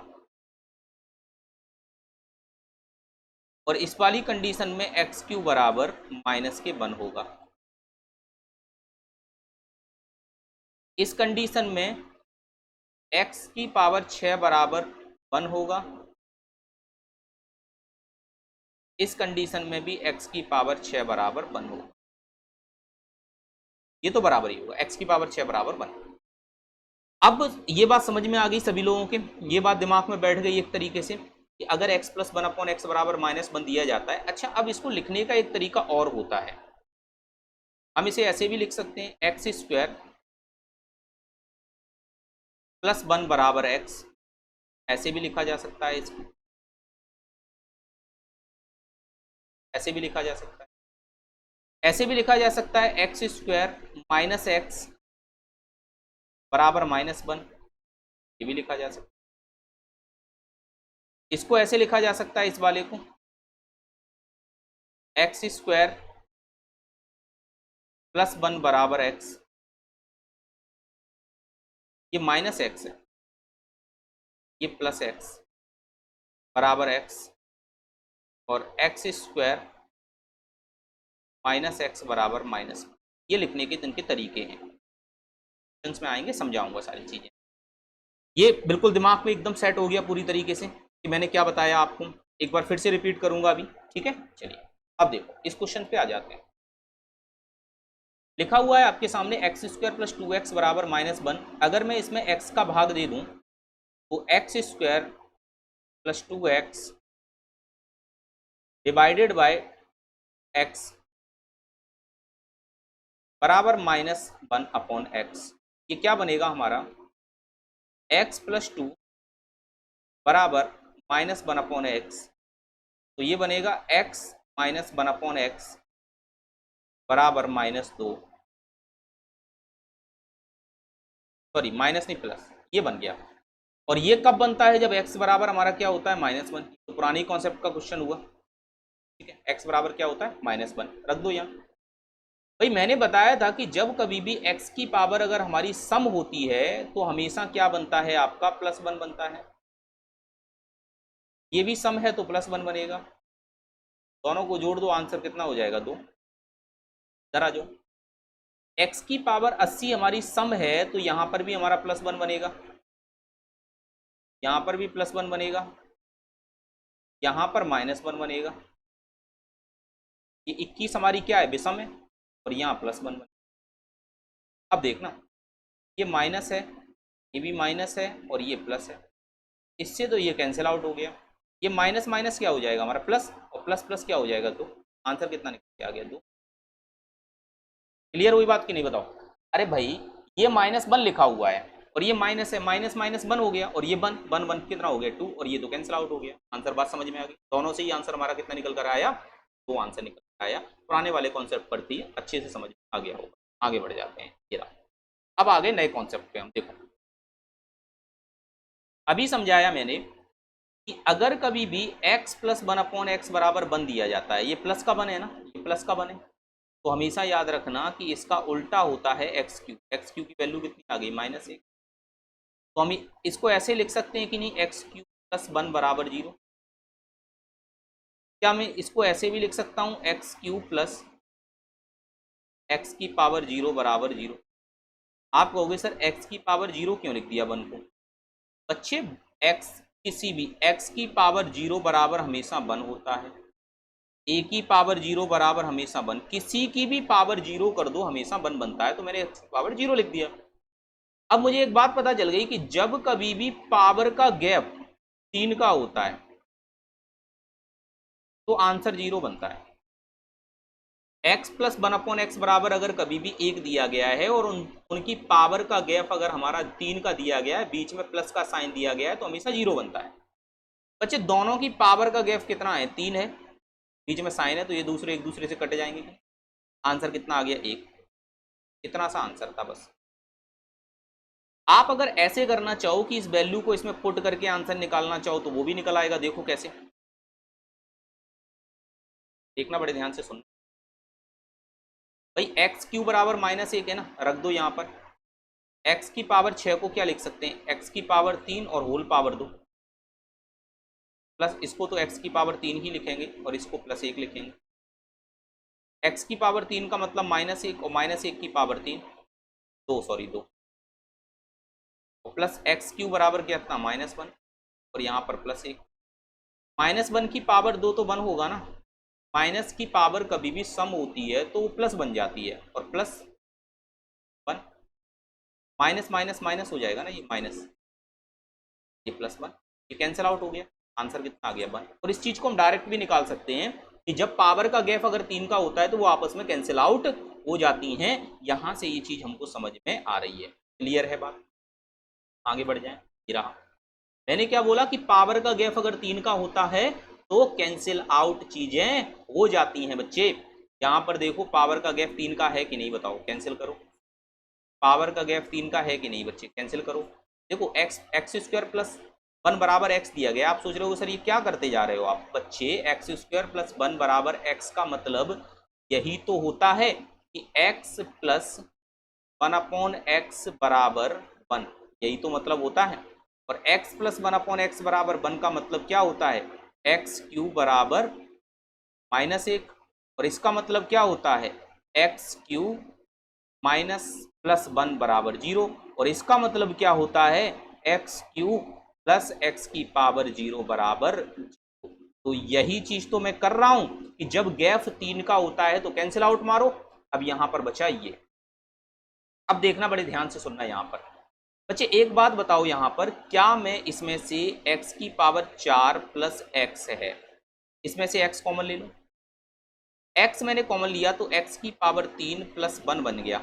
और इस वाली कंडीशन में x³ बराबर -1 होगा। इस कंडीशन में x की पावर 6 बराबर 1 होगा, इस कंडीशन में भी x की पावर 6 बराबर 1 होगा। ये तो बराबर ही होगा, x की पावर 6 बराबर 1। अब ये बात समझ में आ गई सभी लोगों के, ये बात दिमाग में बैठ गई एक तरीके से कि अगर x प्लस 1/x बराबर -1 दिया जाता है। अच्छा, अब इसको लिखने का एक तरीका और होता है, हम इसे ऐसे भी लिख सकते हैं x² + 1 बराबर x, ऐसे भी लिखा जा सकता है, इसको ऐसे भी लिखा जा सकता है, ऐसे भी लिखा जा सकता है x² - x बराबर -1, ये भी लिखा जा सकता है। इसको ऐसे लिखा जा सकता है, इस वाले को x² + 1 बराबर x, ये -x है, ये +x बराबर x और x² - x बराबर -1। ये लिखने के इनके तरीके हैं, में आएंगे समझाऊंगा सारी चीजें। ये बिल्कुल दिमाग में एकदम सेट हो गया पूरी तरीके से कि मैंने क्या बताया आपको। एक बार फिर से रिपीट करूंगा अभी, ठीक है। चलिए अब देखो इस क्वेश्चन पे आ जाते हैं। लिखा हुआ है आपके सामने x² + 2x बराबर -1। अगर मैं इसमें x का भाग दे दूं तो x² + 2x divided by x बराबर -1/x। ये क्या बनेगा हमारा, x + 2 बराबर -1/x, तो ये बनेगा x - 1/x बराबर -2, सॉरी माइनस नहीं प्लस, ये बन गया। और ये कब बनता है, जब x बराबर हमारा क्या होता है -1। तो पुरानी कॉन्सेप्ट का क्वेश्चन हुआ, ठीक है। x बराबर क्या होता है -1, रख दो यहाँ। भाई मैंने बताया था कि जब कभी भी x की पावर अगर हमारी सम होती है तो हमेशा क्या बनता है आपका +1 बनता है। ये भी सम है तो +1 बनेगा, दोनों को जोड़ दो, आंसर कितना हो जाएगा 2। जरा जो x की पावर 80 हमारी सम है तो यहाँ पर भी हमारा +1 बनेगा, यहाँ पर भी +1 बनेगा, यहाँ पर -1 बनेगा। ये 21 हमारी क्या है, विषम है, और यहाँ +1 बनेगा। अब देखना ये माइनस है, ये भी माइनस है और ये प्लस है, इससे तो ये कैंसिल आउट हो गया। ये माइनस माइनस क्या हो जाएगा हमारा प्लस, और प्लस प्लस क्या हो जाएगा 2। आंसर कितना निकल के आ गया 2। क्लियर हुई बात कि नहीं बताओ। अरे भाई ये -1 लिखा हुआ है और ये माइनस है, माइनस माइनस वन हो गया, और ये वन वन वन कितना हो गया 2, और ये तो कैंसिल आउट हो गया। आंसर बात समझ में आ गई। दोनों से ही आंसर हमारा कितना निकल कर आया, 2 आंसर निकल कर आया। पुराने वाले कॉन्सेप्ट पर थी, अच्छे से समझ आ गया होगा। आगे बढ़ जाते हैं। ये रहा, अब आगे नए कॉन्सेप्ट पे हम देखो। अभी समझाया मैंने कि अगर कभी भी x plus one upon x बराबर वन दिया जाता है, ये प्लस का वन है ना, ये प्लस का वन है, तो हमेशा याद रखना कि इसका उल्टा होता है एक्स क्यू। एक्स क्यू की वैल्यू कितनी आ गई, -1। तो हम इसको ऐसे लिख सकते हैं कि नहीं, एक्स क्यू प्लस वन बराबर 0। क्या मैं इसको ऐसे भी लिख सकता हूँ, एक्स क्यू प्लस एक्स की पावर 0 बराबर 0। आप कहोगे सर एक्स की पावर 0 क्यों लिख दिया वन को। बच्चे एक्स, किसी भी एक्स की पावर 0 बराबर हमेशा वन होता है, ए की पावर 0 बराबर हमेशा वन, किसी की भी पावर 0 कर दो हमेशा वन बनता है, तो मैंने एक्स की पावर 0 लिख दिया। अब मुझे एक बात पता चल गई कि जब कभी भी पावर का गैप 3 का होता है तो आंसर 0 बनता है। x plus one upon x बराबर अगर कभी भी 1 दिया गया है और उनकी पावर का गैप अगर हमारा 3 का दिया गया है, बीच में प्लस का साइन दिया गया है, तो हमेशा 0 बनता है। बच्चे दोनों की पावर का गैप कितना है, 3 है, बीच में साइन है, तो ये दूसरे एक दूसरे से कट जाएंगे। आंसर कितना आ गया, 1। इतना सा आंसर था बस। आप अगर ऐसे करना चाहो कि इस वैल्यू को इसमें पुट करके आंसर निकालना चाहो तो वो भी निकल आएगा। देखो कैसे, देखना बड़े ध्यान से सुन भाई। एक्स क्यू बराबर -1 है ना, रख दो यहाँ पर। एक्स की पावर 6 को क्या लिख सकते हैं, एक्स की पावर 3 और होल पावर 2, प्लस इसको तो एक्स की पावर 3 ही लिखेंगे और इसको +1 लिखेंगे। एक्स की पावर 3 का मतलब -1 और -1 की power 3, 2 sorry 2, plus x Q बराबर क्या था, -1, और यहाँ पर +1। -1 की पावर 2 तो 1 होगा ना, माइनस की पावर कभी भी सम होती है तो वो प्लस बन जाती है, और +1 माइनस माइनस माइनस हो जाएगा ना, ये माइनस, ये +1, ये कैंसिल आउट हो गया। आंसर कितना आ गया, 1। और इस चीज को हम डायरेक्ट भी निकाल सकते हैं कि जब पावर का गैप अगर 3 का होता है तो वो आपस में कैंसिल आउट हो जाती हैं। यहां से ये चीज हमको समझ में आ रही है। क्लियर है बात, आगे बढ़ जाए। ये रहा, मैंने क्या बोला कि पावर का गैप अगर 3 का होता है तो कैंसिल आउट चीजें हो जाती हैं बच्चे। यहां पर देखो पावर का गैप 3 का है कि नहीं, बताओ, कैंसिल करो। पावर का गैप 3 का है कि नहीं बच्चे, कैंसिल करो। देखो एक्स स्क्वायर प्लस 1 बराबर एक्स दिया गया। आप सोच रहे हो सर ये क्या करते जा रहे हो आप। बच्चे एक्स स्क्वायर प्लस 1 बराबर एक्स का मतलब यही तो होता है कि एक्स प्लस 1 अपॉन एक्स बराबर 1, यही तो मतलब होता है। और x प्लस 1 अपॉन एक्स बराबर 1 का मतलब क्या होता है, एक्स क्यू बराबर -1, और इसका मतलब क्या होता है, एक्स क्यू माइनस प्लस 1 बराबर 0, और इसका मतलब क्या होता है, एक्स क्यू प्लस एक्स की पावर 0 बराबर 0। तो यही चीज तो मैं कर रहा हूं कि जब गैप 3 का होता है तो कैंसिल आउट मारो। अब यहां पर बचा ये, अब देखना बड़े ध्यान से सुनना। यहां पर बच्चे एक बात बताओ, यहां पर क्या मैं इसमें से x की पावर 4 प्लस x है, इसमें से x कॉमन ले लूं। x मैंने कॉमन लिया तो x की पावर 3 प्लस 1 बन गया।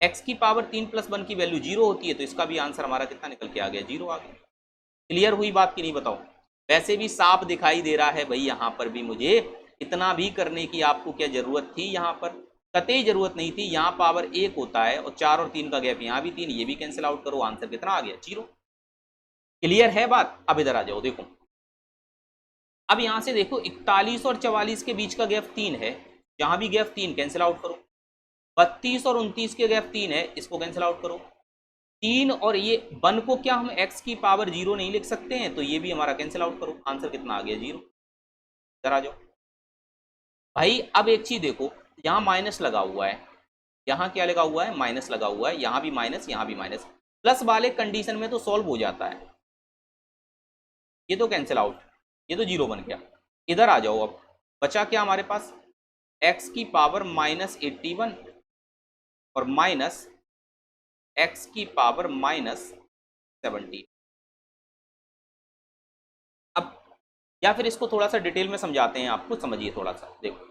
x की पावर 3 प्लस 1 की वैल्यू 0 होती है, तो इसका भी आंसर हमारा कितना निकल के आ गया, 0 आ गया। क्लियर हुई बात कि नहीं, बताओ। वैसे भी साफ दिखाई दे रहा है भाई, यहां पर भी मुझे इतना भी करने की आपको क्या जरूरत थी, यहां पर कतई जरूरत नहीं थी। यहाँ पावर 1 होता है और 4 और 3 का गैप, यहाँ भी 3, ये भी कैंसिल आउट करो, आंसर कितना आ गया, 0। क्लियर है बात। अब इधर आ जाओ, देखो अब यहां से देखो 41 और 44 के बीच का गैप 3 है, जहां भी गैप 3 कैंसिल आउट करो। 32 और 29 के गैप 3 है, इसको कैंसिल आउट करो। 3 और ये 1 को क्या हम x की पावर 0 नहीं लिख सकते हैं, तो ये भी हमारा कैंसिल आउट करो, आंसर कितना आ गया, 0। इधर आ जाओ भाई। अब एक चीज देखो, यहाँ माइनस लगा हुआ है, यहाँ क्या लगा हुआ है, माइनस लगा हुआ है, यहाँ भी माइनस, यहाँ भी माइनस। प्लस वाले कंडीशन में तो सॉल्व हो जाता है, ये तो कैंसिल आउट, ये तो 0 बन गया। इधर आ जाओ, अब बचा क्या हमारे पास, x की पावर -81 और माइनस x की पावर -70। अब या फिर इसको थोड़ा सा डिटेल में समझाते हैं आपको, समझिए थोड़ा सा। देखो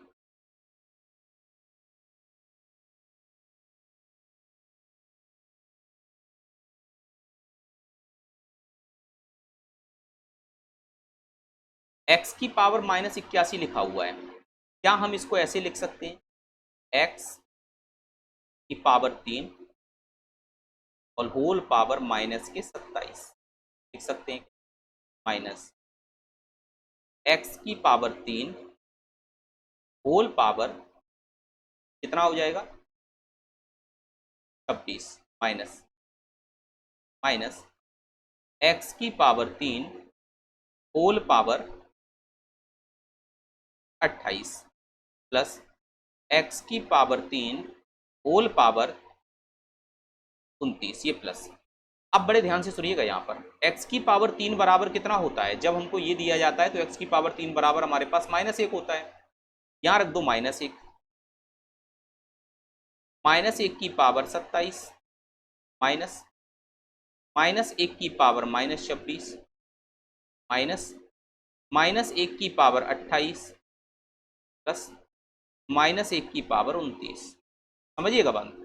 x की पावर -81 लिखा हुआ है, क्या हम इसको ऐसे लिख सकते हैं, x की पावर 3 और होल पावर -27 लिख सकते हैं, माइनस x की पावर 3 होल पावर कितना हो जाएगा 26 माइनस माइनस x की power 3 whole power 28 plus x की पावर 3 होल पावर 29, ये प्लस। अब बड़े ध्यान से सुनिएगा, यहाँ पर x की पावर 3 बराबर कितना होता है, जब हमको ये दिया जाता है तो x की पावर 3 बराबर हमारे पास -1 होता है, यहाँ रख दो -1, -1 की पावर 27 माइनस -1 की पावर -26 माइनस -1 की पावर 28 प्लस -1 की पावर 29। समझिएगा बात,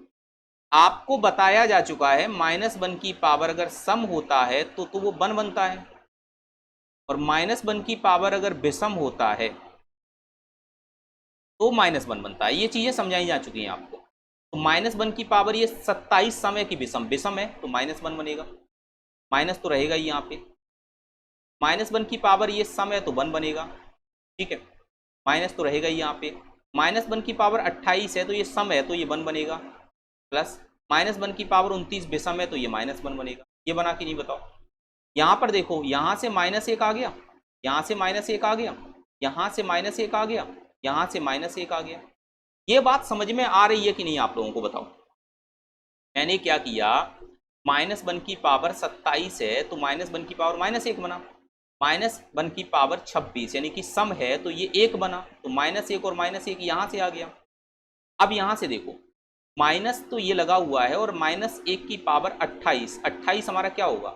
आपको बताया जा चुका है -1 की पावर अगर सम होता है तो वो 1 बनता है, और -1 की पावर अगर विषम होता है तो -1 बनता है। ये चीजें समझाई जा चुकी हैं आपको। तो -1 की पावर ये 27 समय की विषम है तो -1 बनेगा, माइनस तो रहेगा ही यहाँ पे। -1 की पावर ये सम है तो 1 बनेगा, ठीक है, माइनस तो रहेगा ही यहाँ पे। -1 की पावर 28 है तो ये सम है तो ये 1 बनेगा, प्लस -1 की पावर 29 विषम है तो ये -1 बनेगा। ये बना कि नहीं बताओ। यहाँ पर देखो, यहाँ से -1 आ गया, यहाँ से -1 आ गया, यहाँ से -1 आ गया, यहाँ से -1 आ गया। ये बात समझ में आ रही है कि नहीं आप लोगों को बताओ। मैंने क्या किया, -1 की पावर 27 है तो -1 की पावर -1 बना, -1 की पावर 26 यानी कि सम है तो ये 1 बना, तो -1 और -1 यहाँ से आ गया। अब यहाँ से देखो, माइनस तो ये लगा हुआ है और -1 की पावर 28, 28 हमारा क्या होगा,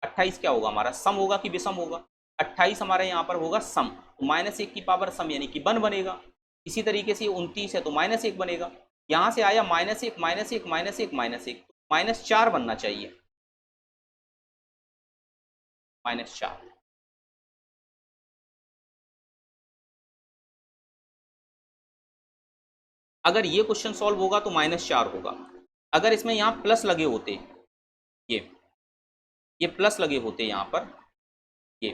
28 क्या होगा हमारा, सम होगा कि विषम होगा, 28 हमारे यहाँ पर होगा सम, तो -1 की पावर सम यानी कि 1 बनेगा। इसी तरीके से 29 है तो -1 बनेगा। यहाँ से आया -1 -1 -1 -1, -4 बनना चाहिए, -4। अगर ये क्वेश्चन सॉल्व होगा तो -4 होगा। अगर इसमें यहाँ प्लस लगे होते, ये प्लस लगे होते यहाँ पर, ये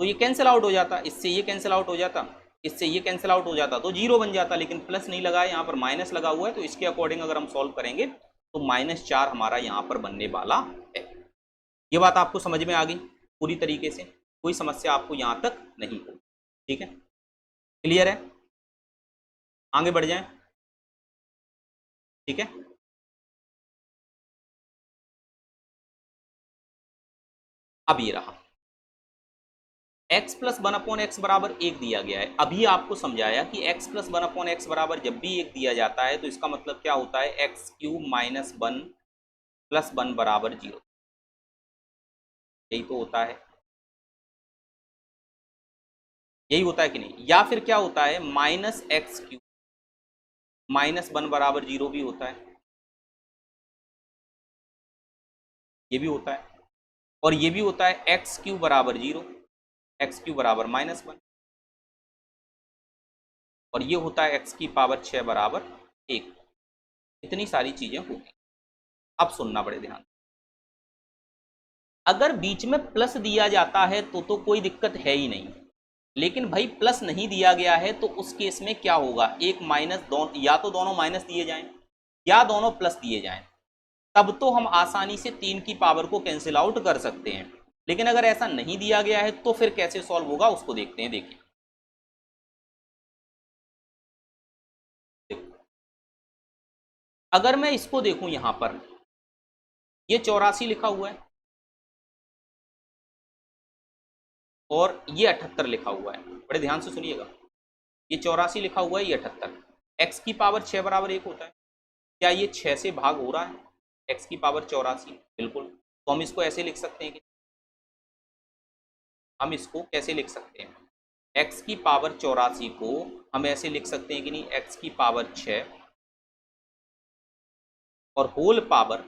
तो ये कैंसिल आउट हो जाता, इससे ये कैंसिल आउट हो जाता, इससे ये कैंसिल आउट हो जाता, तो 0 बन जाता। लेकिन प्लस नहीं लगा है, यहाँ पर माइनस लगा हुआ है, तो इसके अकॉर्डिंग अगर हम सॉल्व करेंगे तो -4 हमारा यहाँ पर बनने वाला है। ये बात आपको समझ में आ गई पूरी तरीके से, कोई समस्या आपको यहाँ तक नहीं होगी, ठीक है, क्लियर है, आगे बढ़ जाएं, ठीक है। अब ये रहा x प्लस 1/x बराबर 1 दिया गया है। अभी आपको समझाया कि x प्लस 1/x बराबर जब भी 1 दिया जाता है तो इसका मतलब क्या होता है, x³ -1 + 1 बराबर 0, यही तो होता है, यही होता है कि नहीं। या फिर क्या होता है, -x³ -1 बराबर 0 भी होता है, ये भी होता है, और ये भी होता है x³ बराबर 0, x³ बराबर -1, और ये होता है x की पावर 6 बराबर 1। इतनी सारी चीजें होती। अब सुनना बड़े ध्यान, अगर बीच में प्लस दिया जाता है तो कोई दिक्कत है ही नहीं, लेकिन भाई प्लस नहीं दिया गया है तो उस केस में क्या होगा, एक माइनस, दोनों या तो दोनों माइनस दिए जाएं या दोनों प्लस दिए जाएं, तब तो हम आसानी से 3 की पावर को कैंसिल आउट कर सकते हैं। लेकिन अगर ऐसा नहीं दिया गया है तो फिर कैसे सॉल्व होगा उसको देखते हैं। देखिए अगर मैं इसको देखूं, यहां पर ये 84 लिखा हुआ है और ये 78 लिखा हुआ है, बड़े ध्यान से सुनिएगा, ये 84 लिखा हुआ है, ये 78, x की पावर 6 बराबर 1 होता है। क्या ये 6 से भाग हो रहा है, x की पावर 84, बिल्कुल। तो हम इसको ऐसे लिख सकते हैं कि, हम इसको कैसे लिख सकते हैं, x की पावर 84 को हम ऐसे लिख सकते हैं कि नहीं, x की पावर 6 और होल पावर,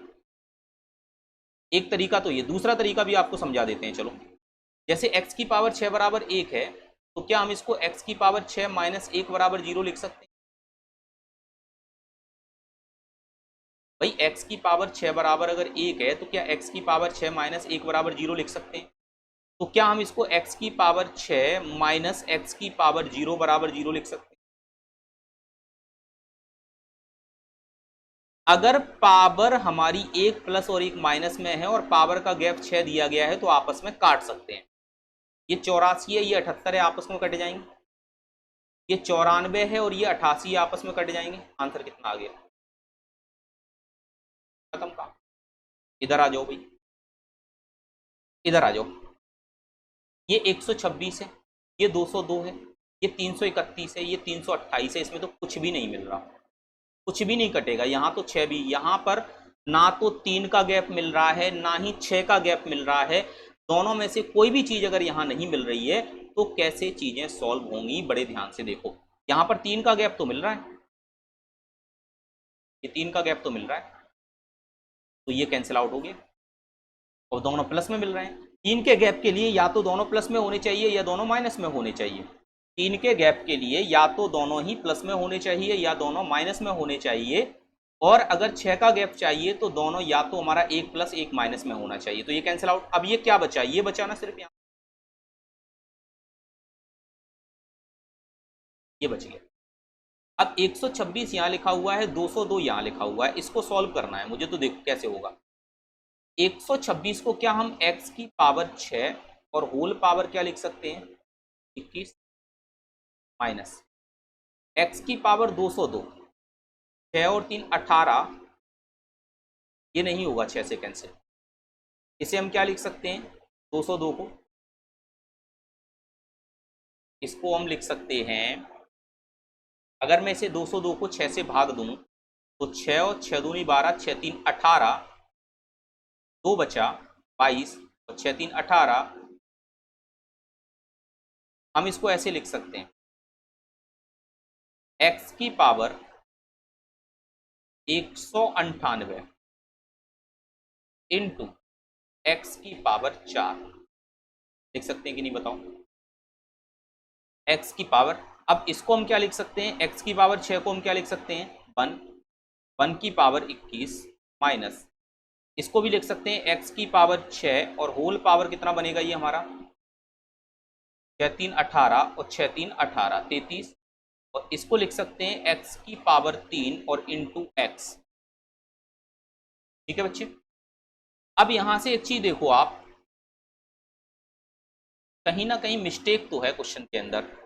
एक तरीका तो ये, दूसरा तरीका भी आपको समझा देते हैं, चलो जैसे x की पावर 6 बराबर 1 है, तो क्या हम इसको x की पावर 6 माइनस 1 बराबर 0 लिख सकते हैं? भाई x की पावर 6 बराबर अगर 1 है, तो क्या x की पावर 6 माइनस 1 बराबर 0 लिख सकते हैं? तो क्या हम इसको x की पावर 6 माइनस x की पावर 0 बराबर 0 लिख सकते हैं? अगर पावर हमारी एक प्लस और एक माइनस में है और पावर का गैप 6 दिया गया है, तो आपस में काट सकते हैं। ये 84 है, ये 78 है, आपस में कट जाएंगे। ये 94 है और ये 88 आपस में कट जाएंगे। आंसर कितना आ गया? खत्म काम। इधर आ जाओ भाई, इधर आ जाओ। ये 126 है, ये 202 है, ये 331 है, ये 328 है। इसमें तो कुछ भी नहीं मिल रहा, कुछ भी नहीं कटेगा। यहाँ तो 6 भी, यहाँ पर ना तो 3 का गैप मिल रहा है, ना ही 6 का गैप मिल रहा है। दोनों में से कोई भी चीज अगर यहाँ नहीं मिल रही है, तो कैसे चीजें सॉल्व होंगी? बड़े ध्यान से देखो। यहाँ पर 3 का गैप तो मिल रहा है, ये 3 का गैप तो मिल रहा है, तो ये कैंसिल आउट हो गया। और दोनों प्लस में मिल रहे हैं। 3 के गैप के लिए या तो दोनों प्लस में होने चाहिए या दोनों माइनस में होने चाहिए। 3 के गैप के लिए या तो दोनों ही प्लस में होने चाहिए या दोनों माइनस में होने चाहिए। और अगर 6 का गैप चाहिए तो दोनों या तो हमारा एक प्लस एक माइनस में होना चाहिए। तो ये कैंसिल आउट। अब ये क्या बचा? ये बचा ना सिर्फ, यहाँ ये बच गया। अब 126 यहाँ लिखा हुआ है, 202 यहाँ लिखा हुआ है, इसको सॉल्व करना है मुझे। तो देखो कैसे होगा। 126 को क्या हम x की पावर 6 और होल पावर क्या लिख सकते हैं? 21 माइनस x की पावर 202, 6 और 3 18। ये नहीं होगा 6 से कैंसिल। इसे हम क्या लिख सकते हैं? 202 को, इसको हम लिख सकते हैं, अगर मैं इसे 202 को 6 से भाग दूं, तो 6 और 6 दूनी 12, 6 3 18, 2 बचा 22 और 6 3 18। हम इसको ऐसे लिख सकते हैं, x की पावर 198 इंटू एक्स की पावर 4 लिख सकते हैं कि नहीं बताओ? x की पावर, अब इसको हम क्या लिख सकते हैं? x की पावर 6 को हम क्या लिख सकते हैं? 1, 1 की पावर 21 माइनस, इसको भी लिख सकते हैं x की पावर 6 और होल पावर कितना बनेगा ये हमारा? 6 3 18 और 6 3 18 33। और इसको लिख सकते हैं x की पावर 3 और इंटू एक्स। ठीक है बच्चे। अब यहां से एक चीज देखो आप, कहीं ना कहीं मिस्टेक तो है क्वेश्चन के अंदर।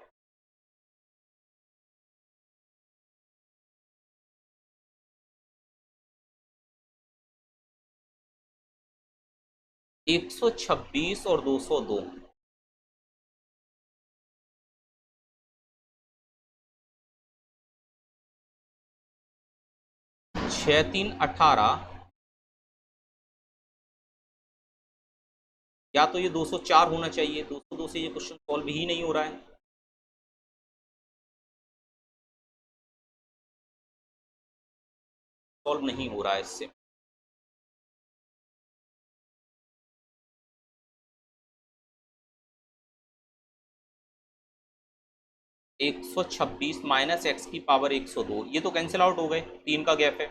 एक 126 और 202, 6 3 18, या तो ये 204 होना चाहिए। 202 से ये क्वेश्चन सॉल्व ही नहीं हो रहा है। सॉल्व नहीं हो रहा है इससे। 126 माइनस एक्स की पावर 102, ये तो कैंसिल आउट हो गए, 3 का गैप है।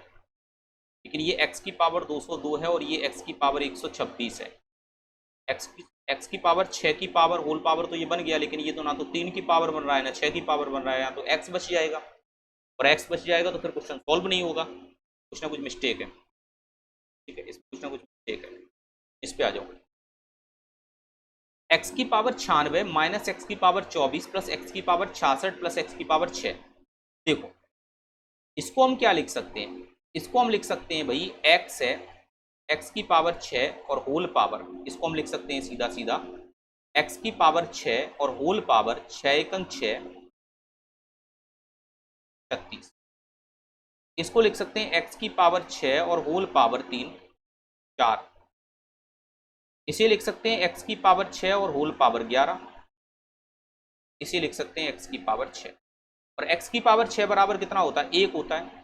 लेकिन ये x की पावर 202 है और ये x की पावर 126 है। x की पावर 6 की पावर होल पावर तो ये बन गया, लेकिन ये तो ना तो 3 की पावर बन रहा है ना 6 की पावर बन रहा है। यहाँ तो x बच जाएगा, और x बच जाएगा तो फिर क्वेश्चन सॉल्व नहीं होगा। कुछ ना कुछ मिस्टेक है। ठीक है, इसमें कुछ ना कुछ मिस्टेक है। इस पे आ जाओ। x की पावर 96 माइनस एक्स की पावर 24 प्लस एक्स की पावर 66 प्लस एक्स की पावर 6। देखो इसको हम क्या लिख सकते हैं? इसको हम लिख सकते हैं भाई, x है, x की पावर 6 और होल पावर, इसको हम लिख सकते हैं सीधा सीधा x की पावर 6 और होल पावर 6 एकम 6 36। इसको लिख सकते हैं x की पावर 6 और होल पावर 3 4। इसे लिख सकते हैं x की पावर 6 और होल पावर 11। इसे लिख सकते हैं x की पावर 6। और x की पावर 6 बराबर कितना होता है? 1 होता है।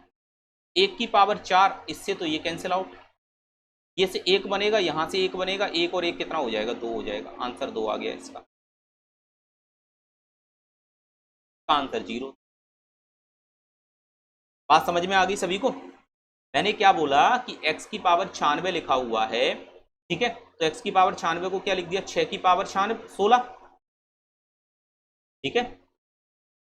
1 की पावर 4, इससे तो ये कैंसिल आउट। ये से एक बनेगा, यहाँ से एक बनेगा, एक और एक कितना हो जाएगा, 2 हो जाएगा। आंसर 2 आ गया इसका आंसर 0। बात समझ में आ गई सभी को? मैंने क्या बोला कि x की पावर 96 लिखा हुआ है, ठीक है, तो x की पावर 96 को क्या लिख दिया, 6 की पावर 16, ठीक है।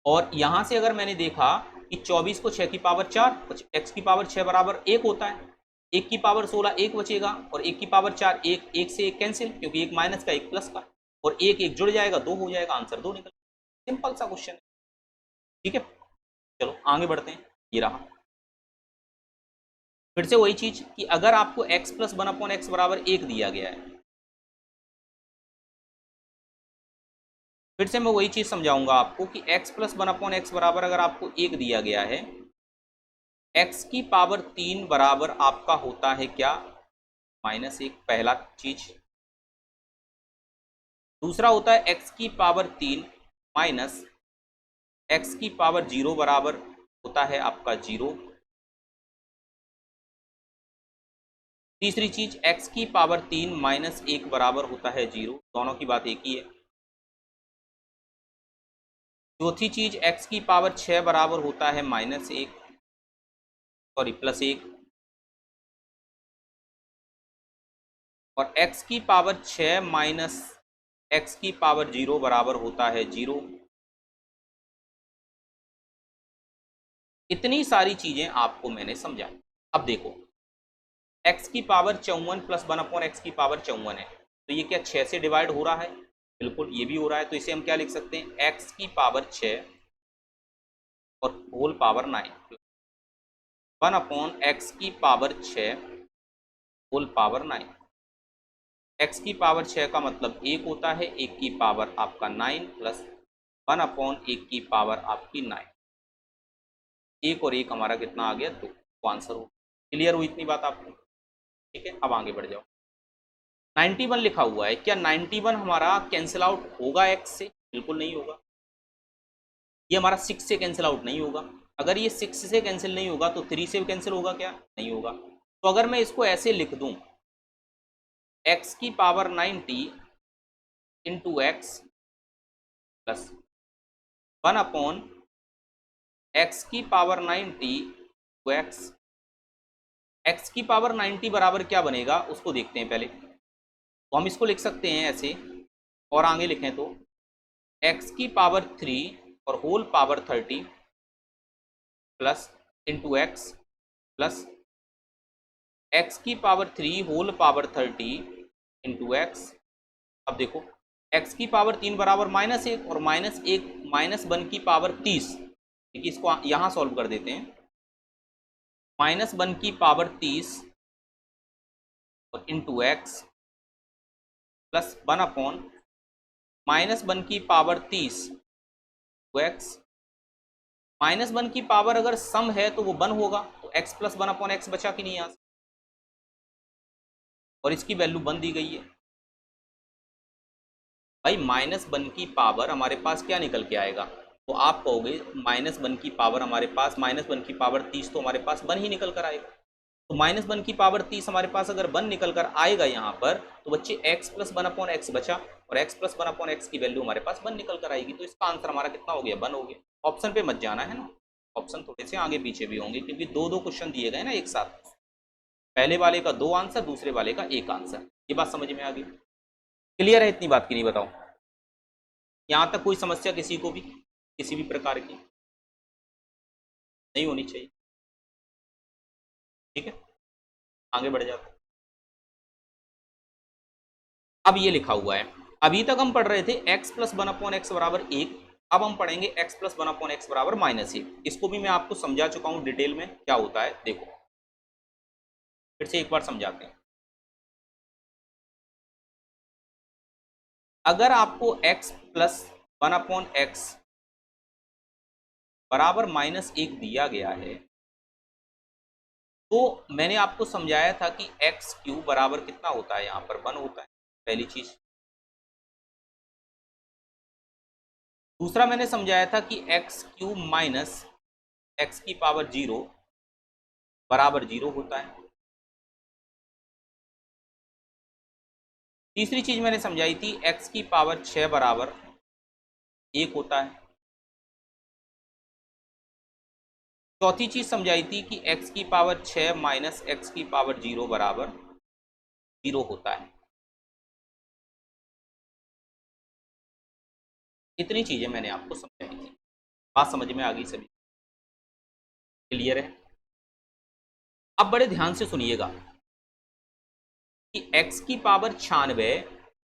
और यहां से अगर मैंने देखा कि 24 को 6 की पावर 4, x की पावर 6 बराबर 1 होता है, 1 की पावर 16 1 बचेगा, और 1 की पावर 4 1, 1 से 1 कैंसिल, क्योंकि एक माइनस का एक प्लस का, और एक एक जुड़ जाएगा, 2 हो जाएगा, आंसर 2 निकल। सिंपल सा क्वेश्चन है, ठीक है। चलो आगे बढ़ते हैं। ये रहा फिर से वही चीज कि अगर आपको x प्लस 1/x बराबर 1 दिया गया है, फिर से मैं वही चीज समझाऊंगा आपको कि x प्लस 1/x बराबर अगर आपको 1 दिया गया है, x की पावर 3 बराबर आपका होता है क्या, -1, पहला चीज। दूसरा होता है x की पावर 3 माइनस x की पावर 0 बराबर होता है आपका 0। तीसरी चीज x की पावर 3 माइनस 1 बराबर होता है 0, दोनों की बात एक ही है। चौथी चीज x की पावर 6 बराबर होता है -1, सॉरी +1, और x की पावर 6 माइनस x की पावर 0 बराबर होता है 0। इतनी सारी चीजें आपको मैंने समझाई। अब देखो x की पावर 54 प्लस 1/x की पावर 54 है, तो ये क्या 6 से डिवाइड हो रहा है, बिल्कुल ये भी हो रहा है, तो इसे हम क्या लिख सकते हैं, x की पावर 6 और होल पावर 9, 1/x की पावर 6 होल पावर 9। x की पावर 6 का मतलब 1 होता है, 1 की पावर आपका 9 प्लस 1/1 की पावर आपकी 9, 1 और 1 हमारा कितना आ गया, 2, तो आंसर हो। क्लियर हुई इतनी बात आपको? ठीक है, अब आगे बढ़ जाओ। 91 लिखा हुआ है, क्या 91 हमारा कैंसिल आउट होगा x से, बिल्कुल नहीं होगा। ये हमारा 6 से कैंसिल आउट नहीं होगा। अगर ये 6 से कैंसिल नहीं होगा तो 3 से कैंसिल होगा क्या, नहीं होगा। तो अगर मैं इसको ऐसे लिख दूं, x की power 90 into x plus 1/x की पावर 90 टू एक्स की पावर 90 बराबर क्या बनेगा उसको देखते हैं पहले। तो हम इसको लिख सकते हैं ऐसे, और आगे लिखें तो x की पावर 3 और whole power 30 plus into x plus x की power 3 whole power 30 into x. अब देखो x की पावर 3 बराबर -1, और -1 -1 की पावर 30, देखिए इसको यहाँ सॉल्व कर देते हैं, -1 की पावर 30 और इंटू एक्स प्लस 1/, -1 की पावर 30 तो एक्स, -1 की पावर अगर सम है तो वो 1 होगा, तो x प्लस 1/x बचा कि नहीं यहाँ से, और इसकी वैल्यू 1 दी गई है। भाई -1 की पावर हमारे पास क्या निकल के आएगा, तो आप कहोगे -1 की पावर हमारे पास, -1 की पावर 30 तो हमारे पास 1 ही निकल कर आएगा। तो -1 की पावर 30 हमारे पास अगर 1 निकल कर आएगा यहाँ पर, तो बच्चे x प्लस 1/x बचा, और x प्लस 1/x की वैल्यू हमारे पास 1 निकल कर आएगी। तो इसका आंसर हमारा कितना हो गया, 1 हो गया। ऑप्शन पे मत जाना है ना, ऑप्शन थोड़े से आगे पीछे भी होंगे, क्योंकि दो दो क्वेश्चन दिए गए ना एक साथ, पहले वाले का 2 आंसर, दूसरे वाले का 1 आंसर। ये बात समझ में आ गई? क्लियर है इतनी बात की नहीं, बताओ यहाँ तक कोई समस्या किसी को भी, किसी भी प्रकार की नहीं होनी चाहिए, ठीक है। आगे बढ़ जाते हैं। अब ये लिखा हुआ है, अभी तक हम पढ़ रहे थे x प्लस 1/x बराबर 1, अब हम पढ़ेंगे x प्लस 1/x बराबर -1। इसको भी मैं आपको समझा चुका हूं डिटेल में क्या होता है, देखो फिर से एक बार समझाते हैं। अगर आपको x प्लस 1/x बराबर -1 दिया गया है, तो मैंने आपको समझाया था कि एक्स क्यूब बराबर कितना होता है, यहाँ पर 1 होता है, पहली चीज। दूसरा मैंने समझाया था कि एक्स क्यूब माइनस एक्स की पावर 0 बराबर 0 होता है। तीसरी चीज मैंने समझाई थी x की पावर 6 बराबर 1 होता है। चौथी चीज समझाई थी कि x की पावर 6 माइनस x की पावर 0 बराबर 0 होता है। इतनी चीजें मैंने आपको समझाई थी। बात समझ में आ गई? सभी क्लियर है? अब बड़े ध्यान से सुनिएगा कि x की पावर 96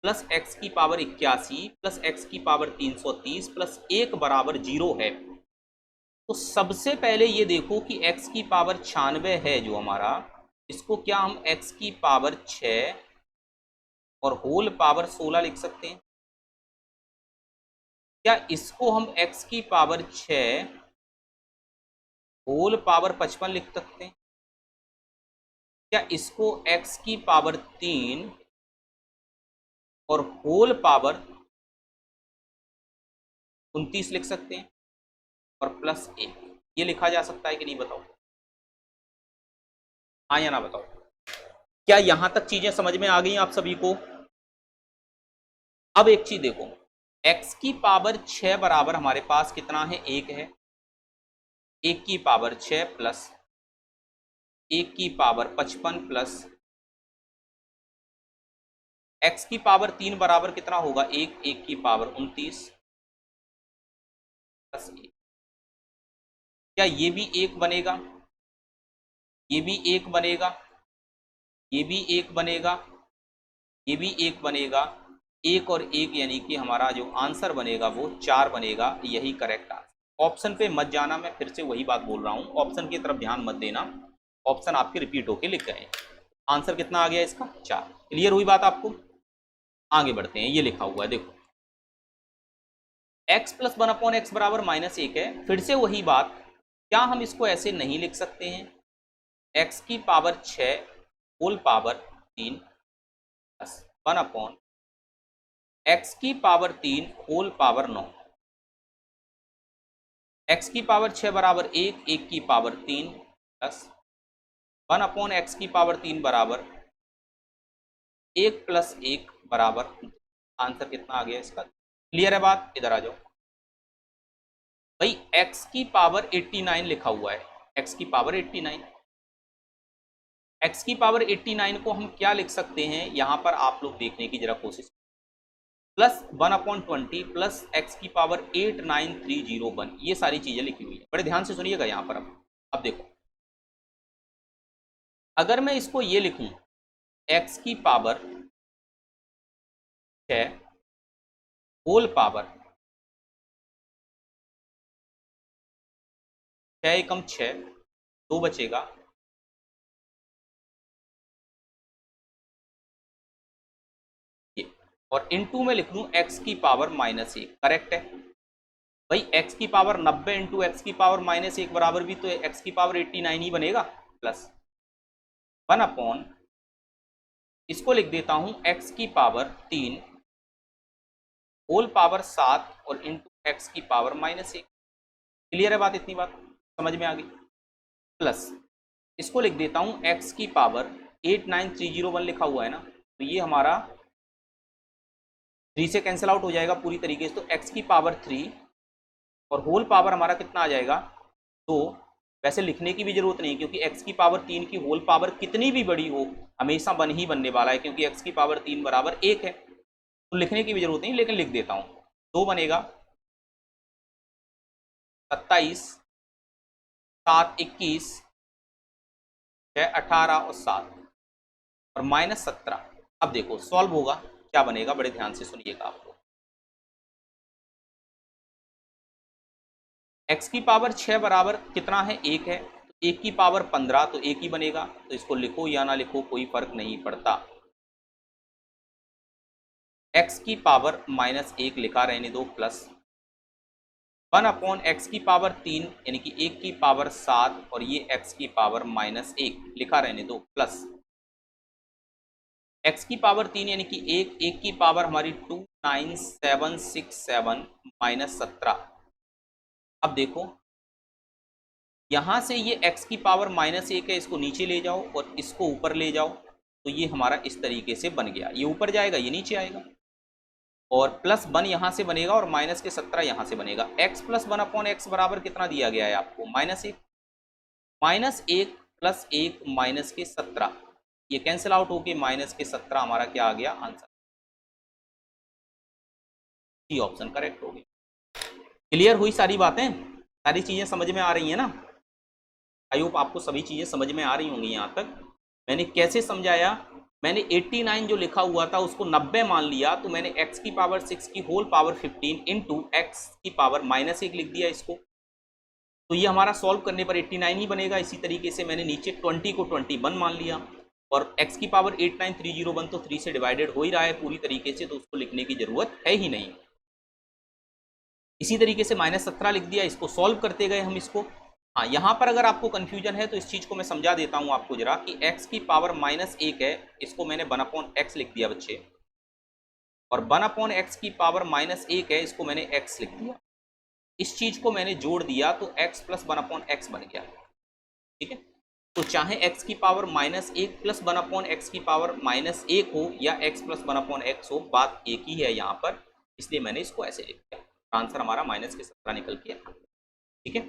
प्लस x की पावर 81 प्लस x की पावर 330 प्लस 1 बराबर 0 है। तो सबसे पहले ये देखो कि x की पावर 96 है जो हमारा, इसको क्या हम x की पावर 6 और होल पावर 16 लिख सकते हैं? क्या इसको हम x की पावर 6 होल पावर 55 लिख सकते हैं? क्या इसको x की पावर 3 और होल पावर 29 लिख सकते हैं और प्लस 1? ये लिखा जा सकता है कि नहीं, बताओ? हाँ या ना बताओ? क्या यहां तक चीजें समझ में आ गई आप सभी को? अब एक चीज देखो, x की पावर 6 बराबर हमारे पास कितना है? 1 है। 1 की पावर 6 प्लस 1 की पावर 55 प्लस x की पावर 3 बराबर कितना होगा? 1। 1 की पावर 29 प्लस 1। क्या ये भी 1 बनेगा? ये भी 1 बनेगा, ये भी 1 बनेगा, ये भी 1 बनेगा। 1 और 1 यानी कि हमारा जो आंसर बनेगा वो 4 बनेगा। यही करेक्ट आंसर। ऑप्शन पे मत जाना, मैं फिर से वही बात बोल रहा हूँ, ऑप्शन की तरफ ध्यान मत देना। ऑप्शन आपके रिपीट होके लिख गए। आंसर कितना आ गया इसका? 4। क्लियर हुई बात आपको? आगे बढ़ते हैं। ये लिखा हुआ है देखो, x प्लस 1/x बराबर -1 है। फिर से वही बात, क्या हम इसको ऐसे नहीं लिख सकते हैं? x की power 6 whole power 3 plus 1/x की पावर 3 होल पावर 9। x की पावर 6 बराबर 1, 1 की पावर 3 प्लस 1/x की पावर 3 बराबर 1 प्लस 1 बराबर। आंसर कितना आ गया इसका? क्लियर है बात? इधर आ जाओ भाई। x की पावर 89 लिखा हुआ है, x की पावर 89। x की पावर 89 को हम क्या लिख सकते हैं यहां पर? आप लोग देखने की जरा कोशिश। प्लस 1/20 प्लस x की पावर 89301। ये सारी चीजें लिखी हुई है, बड़े ध्यान से सुनिएगा यहां पर। अब देखो, अगर मैं इसको ये लिखूं x की पावर 6 होल पावर 6 एकम 6, 2 बचेगा, ये, और इनटू में लिख लूं x की पावर -1। करेक्ट है भाई। x की पावर 90 इंटू एक्स की पावर -1 बराबर भी तो x की पावर 89 ही बनेगा। प्लस 1/, इसको लिख देता हूं x की पावर 3 होल पावर 7 और इंटू एक्स की पावर -1। क्लियर है बात? इतनी बात समझ में आ गई? प्लस इसको लिख देता हूं x की पावर 89301 लिखा हुआ है ना, तो ये हमारा 3 से कैंसिल आउट हो जाएगा पूरी तरीके से। तो x की पावर 3 और होल पावर हमारा कितना आ जाएगा? 2। वैसे लिखने की भी जरूरत नहीं, क्योंकि x की पावर 3 की होल पावर कितनी भी बड़ी हो हमेशा बन ही बनने वाला है, क्योंकि x की पावर 3 बराबर 1 है। तो लिखने की भी जरूरत नहीं, लेकिन लिख देता हूं। 2 बनेगा, 27, 7 21, 6 18 और 7 और -17। अब देखो सॉल्व होगा, क्या बनेगा? बड़े ध्यान से सुनिएगा आपको। x की पावर 6 बराबर कितना है? 1 है। तो 1 की पावर 15 तो 1 ही बनेगा, तो इसको लिखो या ना लिखो कोई फर्क नहीं पड़ता। x की पावर -1 लिखा रहने दो, प्लस 1/x की पावर 3 यानी कि 1 की पावर 7 और ये x की पावर -1 लिखा रहने दो, प्लस x की पावर 3 यानी कि 1 की पावर हमारी 29767 -17। अब देखो यहां से ये x की पावर -1 है, इसको नीचे ले जाओ और इसको ऊपर ले जाओ, तो ये हमारा इस तरीके से बन गया, ये ऊपर जाएगा ये नीचे आएगा, और प्लस 1 यहाँ से बनेगा और माइनस के 17 यहाँ से बनेगा। x प्लस 1/x बराबर कितना दिया गया है आपको, -1, -1 प्लस 1 माइनस के 17, ये कैंसिल आउट होके माइनस के 17 हमारा क्या आ गया आंसर, सी ऑप्शन करेक्ट हो गया। क्लियर हुई सारी बातें, सारी चीजें समझ में आ रही है ना? आई होप आपको सभी चीजें समझ में आ रही होंगी। यहाँ तक मैंने कैसे समझाया, मैंने 89 जो लिखा हुआ था उसको 90 मान लिया, तो मैंने x की पावर 6 की होल पावर 15 इंटू x की पावर -1 लिख दिया इसको, तो ये हमारा सॉल्व करने पर 89 ही बनेगा। इसी तरीके से मैंने नीचे 20 को 21 मान लिया, और x की पावर 89301 तो 3 से डिवाइडेड हो ही रहा है पूरी तरीके से, तो उसको लिखने की जरूरत है ही नहीं। इसी तरीके से -17 लिख दिया, इसको सॉल्व करते गए हम इसको। हाँ, यहाँ पर अगर आपको कन्फ्यूजन है तो इस चीज़ को मैं समझा देता हूँ आपको जरा, कि x की पावर -1 है, इसको मैंने 1/x लिख दिया बच्चे, और 1/x की पावर -1 है, इसको मैंने x लिख दिया। इस चीज़ को मैंने जोड़ दिया तो x प्लस 1/x बन गया। ठीक है, तो चाहे x की पावर -1 प्लस 1/x की पावर -1 हो या x प्लस 1/x हो, बात एक ही है यहाँ पर, इसलिए मैंने इसको ऐसे लिख दिया। आंसर हमारा -17 निकल के आया। ठीक है,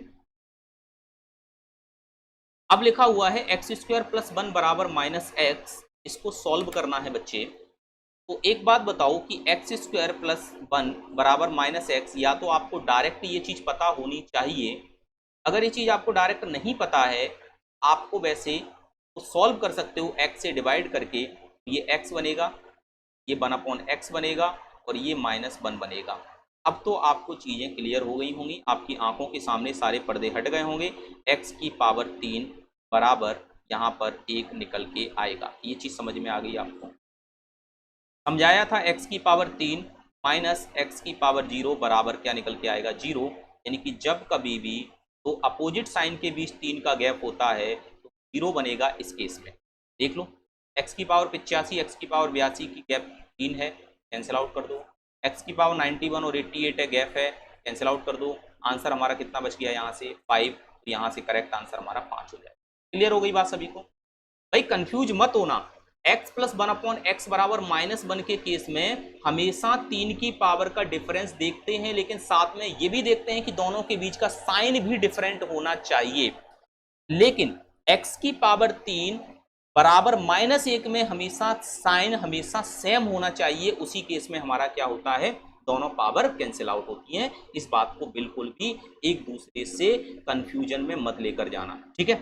अब लिखा हुआ है x² प्लस 1 बराबर -x, इसको सॉल्व करना है बच्चे। तो एक बात बताओ कि x² प्लस 1 बराबर -x, या तो आपको डायरेक्ट ये चीज़ पता होनी चाहिए। अगर ये चीज़ आपको डायरेक्ट नहीं पता है, आपको वैसे तो सॉल्व कर सकते हो x से डिवाइड करके, ये x बनेगा, ये 1/x बनेगा, और ये -1 बनेगा। अब तो आपको चीज़ें क्लियर हो गई होंगी, आपकी आंखों के सामने सारे पर्दे हट गए होंगे। x की पावर 3 बराबर यहाँ पर 1 निकल के आएगा, ये चीज़ समझ में आ गई आपको। समझाया था x की पावर 3 माइनस x की पावर 0 बराबर क्या निकल के आएगा, 0। यानी कि जब कभी भी तो अपोजिट साइन के बीच 3 का गैप होता है तो 0 बनेगा इस केस में। देख लो, x की पावर 85, x की पावर 82 की गैप 3 है, कैंसिल आउट कर दो। x की पावर 91 और 88 है, गैप है, कैंसिल आउट कर दो। आंसर हमारा कितना बच गया यहाँ से 5, तो यहाँ से करेक्ट आंसर हमारा 5 हो जाएगा। क्लियर हो गई बात सभी को? भाई कंफ्यूज मत होना, x प्लस 1/x बराबर -1 के केस में हमेशा 3 की पावर का डिफरेंस देखते हैं, लेकिन साथ में ये भी देखते हैं कि दोनों के बीच का साइन भी डिफरेंट होना चाहिए। लेकिन x की पावर 3 बराबर -1 में हमेशा साइन हमेशा सेम होना चाहिए, उसी केस में हमारा क्या होता है, दोनों पावर कैंसिल आउट होती हैं। इस बात को बिल्कुल भी एक दूसरे से कंफ्यूजन में मत लेकर जाना। ठीक है,